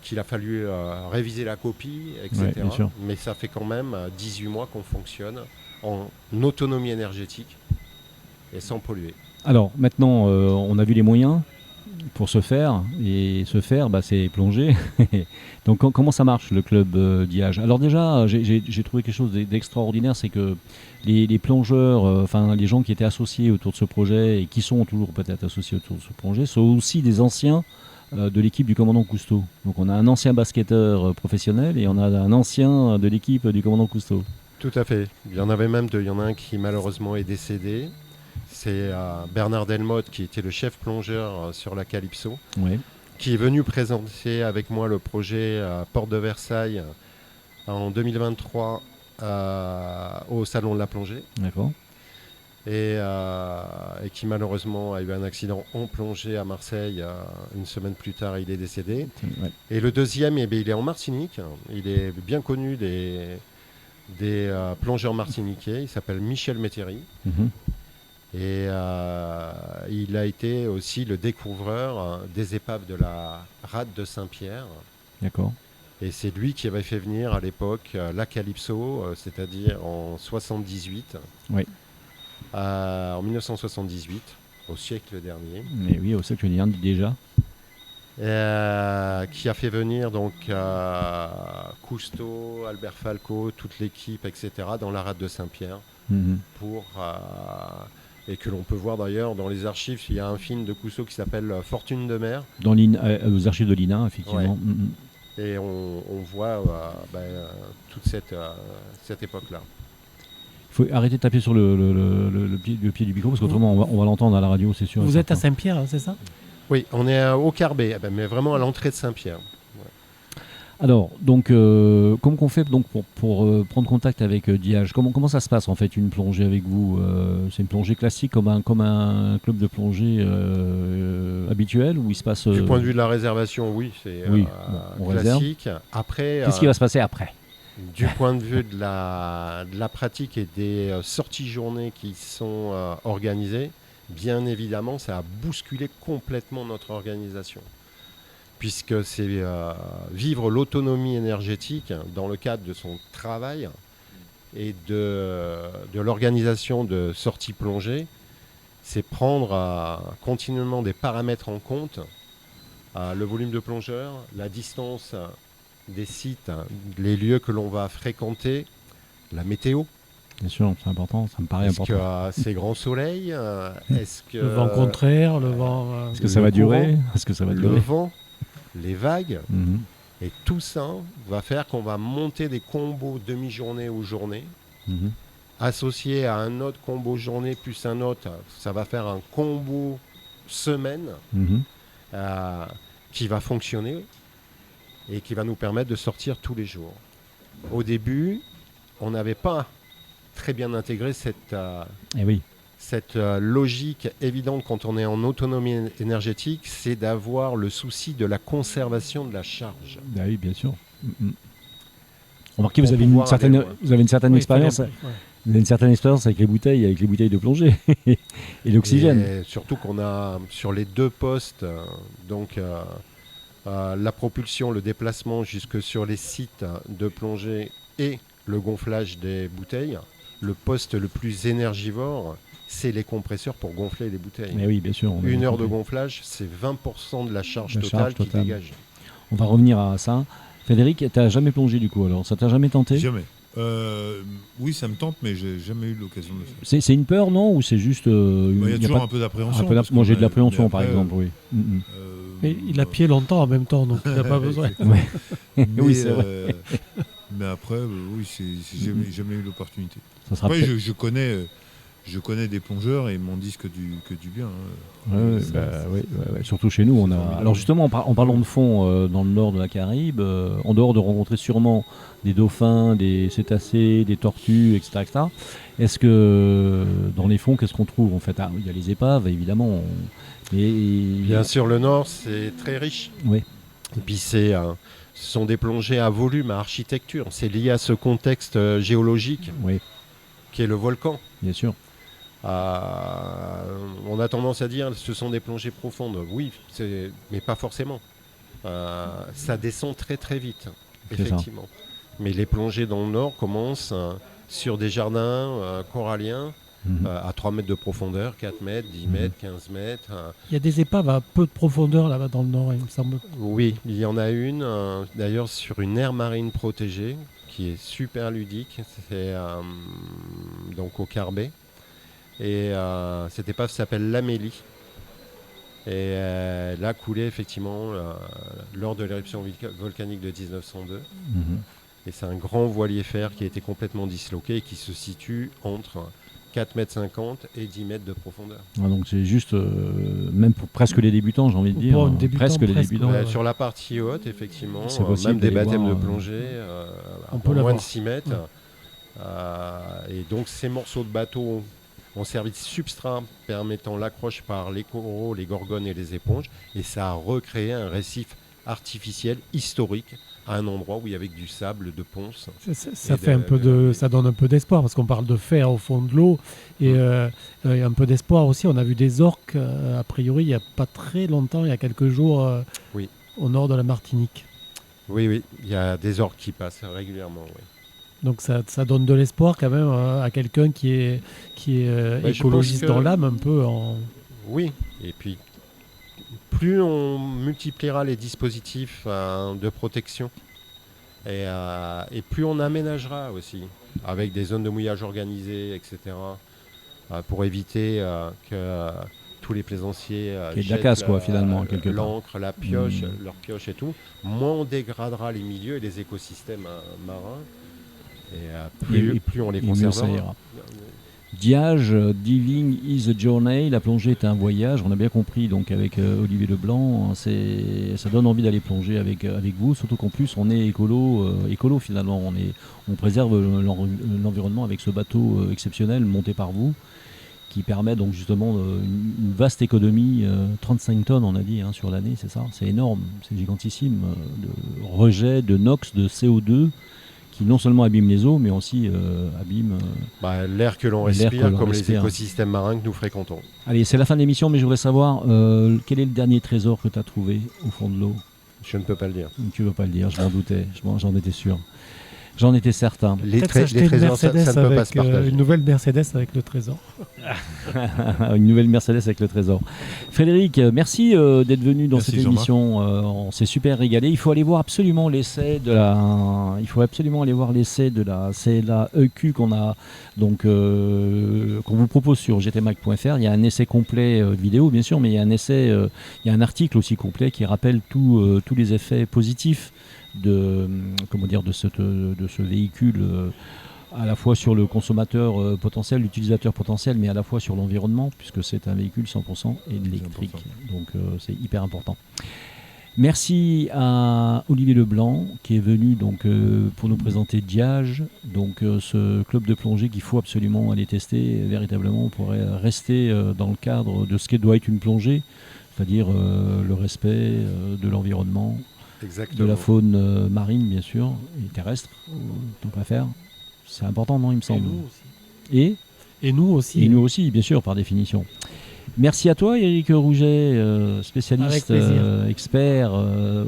Speaker 4: Qu'il a fallu réviser la copie, etc.
Speaker 1: Ouais,
Speaker 4: mais ça fait quand même 18 mois qu'on fonctionne en autonomie énergétique et sans polluer.
Speaker 1: Alors maintenant, on a vu les moyens pour se faire, et se faire, c'est plonger. Donc comment ça marche le club d'IAGE? Alors déjà, j'ai trouvé quelque chose d'extraordinaire, c'est que les plongeurs, les gens qui étaient associés autour de ce projet, et qui sont toujours peut-être associés autour de ce projet, sont aussi des anciens de l'équipe du commandant Cousteau. Donc on a un ancien basketteur professionnel et on a un ancien de l'équipe du commandant Cousteau.
Speaker 4: Tout à fait. Il y en avait même deux. Il y en a un qui malheureusement est décédé. C'est Bernard Delmotte qui était le chef plongeur sur la Calypso, qui est venu présenter avec moi le projet à Porte de Versailles en 2023 au Salon de la plongée.
Speaker 1: D'accord.
Speaker 4: et qui malheureusement a eu un accident en plongée à Marseille. Une semaine plus tard, il est décédé.
Speaker 1: Ouais.
Speaker 4: Et le deuxième, il est en Martinique. Il est bien connu des plongeurs martiniquais. Il s'appelle Michel Métairie. Et il a été aussi le découvreur des épaves de la rade de Saint-Pierre.
Speaker 1: D'accord.
Speaker 4: Et c'est lui qui avait fait venir à l'époque la Calypso, c'est-à-dire en 78.
Speaker 1: Oui.
Speaker 4: En 1978, au siècle dernier.
Speaker 1: Mais oui, au siècle dernier déjà.
Speaker 4: Qui a fait venir donc Cousteau, Albert Falco, toute l'équipe, etc. dans la rade de Saint-Pierre pour et que l'on peut voir d'ailleurs dans les archives. Il y a un film de Cousteau qui s'appelle Fortune de mer.
Speaker 1: Dans aux archives de l'INA, effectivement.
Speaker 4: Ouais. Et on voit toute cette époque-là.
Speaker 1: Il faut arrêter de taper sur le pied du micro parce qu'autrement on va l'entendre à la radio, c'est sûr.
Speaker 3: Vous êtes à Saint-Pierre, hein, c'est ça?
Speaker 4: Oui, on est au Carbet, mais vraiment à l'entrée de Saint-Pierre. Ouais.
Speaker 1: Alors, donc, comment qu'on fait donc, pour prendre contact avec Diage? Comment ça se passe en fait une plongée avec vous? C'est une plongée classique comme un club de plongée habituel où il se passe
Speaker 4: Du point de vue de la réservation, oui, c'est
Speaker 1: on
Speaker 4: classique.
Speaker 1: réserve.
Speaker 4: Après,
Speaker 1: qu'est-ce qui va se passer après?
Speaker 4: Du point de vue de la pratique et des sorties journées qui sont organisées, bien évidemment, ça a bousculé complètement notre organisation. Puisque c'est vivre l'autonomie énergétique dans le cadre de son travail et de l'organisation de sorties plongées, c'est prendre continuellement des paramètres en compte, le volume de plongeurs, la distance des sites, les lieux que l'on va fréquenter, la météo.
Speaker 1: Bien sûr, c'est important, ça me paraît important.
Speaker 4: Est-ce que c'est grand soleil? Est-ce que
Speaker 3: le vent contraire, le vent...
Speaker 1: Est-ce que ça va durer? Est-ce que ça va durer?
Speaker 4: Le vent, les vagues, et tout ça va faire qu'on va monter des combos demi-journée ou journée, associé à un autre combo journée plus un autre, ça va faire un combo semaine qui va fonctionner et qui va nous permettre de sortir tous les jours. Au début, on n'avait pas très bien intégré cette logique évidente quand on est en autonomie énergétique, c'est d'avoir le souci de la conservation de la charge.
Speaker 1: Ah oui, bien sûr. Remarquez, vous avez une certaine expérience. Vous avez une certaine expérience avec les bouteilles de plongée et l'oxygène.
Speaker 4: Et surtout qu'on a sur les deux postes, la propulsion, le déplacement jusque sur les sites de plongée et le gonflage des bouteilles. Le poste le plus énergivore, c'est les compresseurs pour gonfler les bouteilles.
Speaker 1: Mais oui, bien sûr.
Speaker 4: Une heure de gonflage, c'est 20% de la charge totale qui dégage.
Speaker 1: On va revenir à ça. Frédéric, tu n'as jamais plongé du coup alors? Ça t'a jamais tenté?
Speaker 2: Jamais. Oui, ça me tente, mais j'ai jamais eu l'occasion de le faire.
Speaker 1: C'est une peur, non? Ou c'est juste...
Speaker 2: Il y a toujours un peu d'appréhension.
Speaker 1: Moi, j'ai de l'appréhension, par exemple, oui.
Speaker 3: Mais il a pied longtemps en même temps, donc il n'a pas besoin.
Speaker 1: Oui, c'est vrai.
Speaker 2: Mais après, oui, j'ai jamais eu l'opportunité.
Speaker 1: Après,
Speaker 2: je connais des plongeurs et ils m'en disent que du bien.
Speaker 1: Surtout chez nous, on a. Alors justement, en parlant de fond, dans le nord de la Caraïbe, en dehors de rencontrer sûrement des dauphins, des cétacés, des tortues, etc., est-ce que dans les fonds, qu'est-ce qu'on trouve en fait? Il y a les épaves, évidemment.
Speaker 4: Bien sûr, le nord, c'est très riche.
Speaker 1: Oui.
Speaker 4: Et puis ce sont des plongées à volume, à architecture. C'est lié à ce contexte géologique qui est le volcan.
Speaker 1: Bien sûr.
Speaker 4: On a tendance à dire que ce sont des plongées profondes. Oui, mais pas forcément. Ça descend très très vite, effectivement. Mais les plongées dans le nord commencent sur des jardins coralliens à 3 mètres de profondeur, 4 mètres, 10 mètres, 15 mètres.
Speaker 3: Il y a des épaves à peu de profondeur là-bas dans le nord, il me semble.
Speaker 4: Oui, il y en a une, d'ailleurs sur une aire marine protégée, qui est super ludique. C'est donc au Carbet. Et cette épave s'appelle l'Amélie. Et elle a coulé effectivement lors de l'éruption volcanique de 1902. Et c'est un grand voilier fer qui a été complètement disloqué et qui se situe entre 4,50 m et 10 mètres de profondeur.
Speaker 1: Donc c'est juste, même pour presque les débutants, j'ai envie de dire. Presque les débutants.
Speaker 4: Sur la partie haute, effectivement,
Speaker 1: possible,
Speaker 4: même des baptêmes de plongée,
Speaker 3: on peut
Speaker 4: moins de 6 mètres. Et donc ces morceaux de bateau ont servi de substrat permettant l'accroche par les coraux, les gorgones et les éponges, et ça a recréé un récif artificiel historique à un endroit où il y avait du sable, de ponce.
Speaker 3: Ça donne un peu d'espoir parce qu'on parle de fer au fond de l'eau et un peu d'espoir aussi. On a vu des orques a priori il n'y a pas très longtemps, il y a quelques jours au nord de la Martinique.
Speaker 4: Oui, il y a des orques qui passent régulièrement. Oui.
Speaker 3: Donc ça donne de l'espoir quand même à quelqu'un qui est écologiste dans l'âme un peu.
Speaker 4: Oui, et puis plus on multipliera les dispositifs de protection et plus on aménagera aussi avec des zones de mouillage organisées, etc. Pour éviter que tous les plaisanciers
Speaker 1: jettent de la casse, finalement,
Speaker 4: l'encre, la pioche, leur pioche et tout, moins on dégradera les milieux et les écosystèmes marins et plus on les conservera.
Speaker 1: Diage, Diving is a Journey, la plongée est un voyage, on a bien compris donc avec Olivier Leblanc, ça donne envie d'aller plonger avec vous, surtout qu'en plus on est écolo finalement, on préserve l'environnement avec ce bateau exceptionnel monté par vous, qui permet donc justement une vaste économie, 35 tonnes on a dit sur l'année, c'est ça, c'est énorme, c'est gigantissime, de rejet de NOx, de CO2, qui non seulement abîme les eaux, mais aussi abîme
Speaker 4: l'air que l'on respire, comme les écosystèmes marins que nous fréquentons.
Speaker 1: Allez, c'est la fin de l'émission, mais je voudrais savoir quel est le dernier trésor que tu as trouvé au fond de l'eau.
Speaker 4: Je ne peux pas le dire.
Speaker 1: Tu ne veux pas le dire, je m'en doutais, j'en étais sûr. J'en étais certain.
Speaker 4: Les trésors, ça ne peut pas se partager.
Speaker 3: Une nouvelle Mercedes avec le trésor.
Speaker 1: Une nouvelle Mercedes avec le trésor. Frédéric, merci d'être venu dans cette émission. On s'est super régalé. Il faut aller voir absolument l'essai de la. Il faut absolument aller voir l'essai de la CLA EQ qu'on a donc qu'on vous propose sur gtmac.fr. Il y a un essai complet vidéo bien sûr, mais il y a un essai, il y a un article aussi complet qui rappelle tous les effets positifs de ce véhicule à la fois sur le consommateur potentiel, l'utilisateur potentiel, mais à la fois sur l'environnement, puisque c'est un véhicule 100% électrique. Donc c'est hyper important. Merci à Olivier Leblanc qui est venu donc pour nous présenter Diage, donc ce club de plongée qu'il faut absolument aller tester véritablement pour rester dans le cadre de ce qui doit être une plongée, c'est-à-dire le respect de l'environnement.
Speaker 4: Exactement.
Speaker 1: De la faune marine, bien sûr, et terrestre, tant qu'à faire. C'est important, non, il me semble. Et nous aussi. Et nous aussi, bien sûr, par définition. Merci à toi, Eric Rouget, spécialiste, expert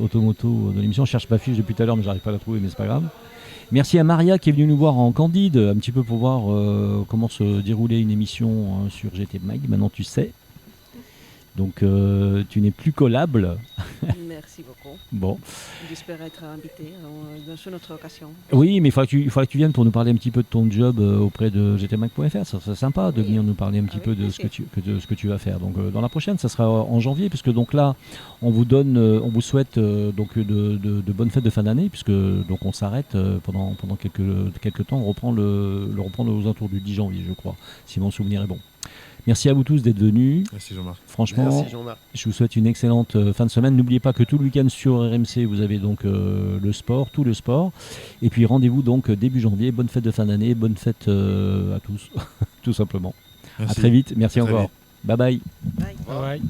Speaker 1: automoto de l'émission. Je cherche ma fiche depuis tout à l'heure, mais j'arrive pas à la trouver, mais c'est pas grave. Merci à Maria qui est venue nous voir en candide, un petit peu pour voir comment se déroulait une émission sur GT Mag. Maintenant, tu sais. Donc, tu n'es plus collable.
Speaker 5: Merci beaucoup.
Speaker 1: Bon.
Speaker 5: J'espère être invité sur notre occasion.
Speaker 1: Oui, mais il faudra que tu viennes pour nous parler un petit peu de ton job auprès de gtmac.fr. Ça serait sympa de venir nous parler un petit peu de ce que tu vas faire. Donc, dans la prochaine, ça sera en janvier, puisque donc là, on vous souhaite donc de bonnes fêtes de fin d'année, puisque donc on s'arrête pendant quelques temps. On reprend aux alentours du 10 janvier, je crois, si mon souvenir est bon. Merci à vous tous d'être venus.
Speaker 2: Merci Jean-Marc.
Speaker 1: Franchement,
Speaker 4: merci Jean-Marc.
Speaker 1: Je vous souhaite une excellente fin de semaine. N'oubliez pas que tout le week-end sur RMC, vous avez donc tout le sport. Et puis rendez-vous donc début janvier. Bonne fête de fin d'année, bonne fête à tous, tout simplement. Merci. À très vite. Merci encore. Bye bye.
Speaker 5: Bye.
Speaker 3: Bye.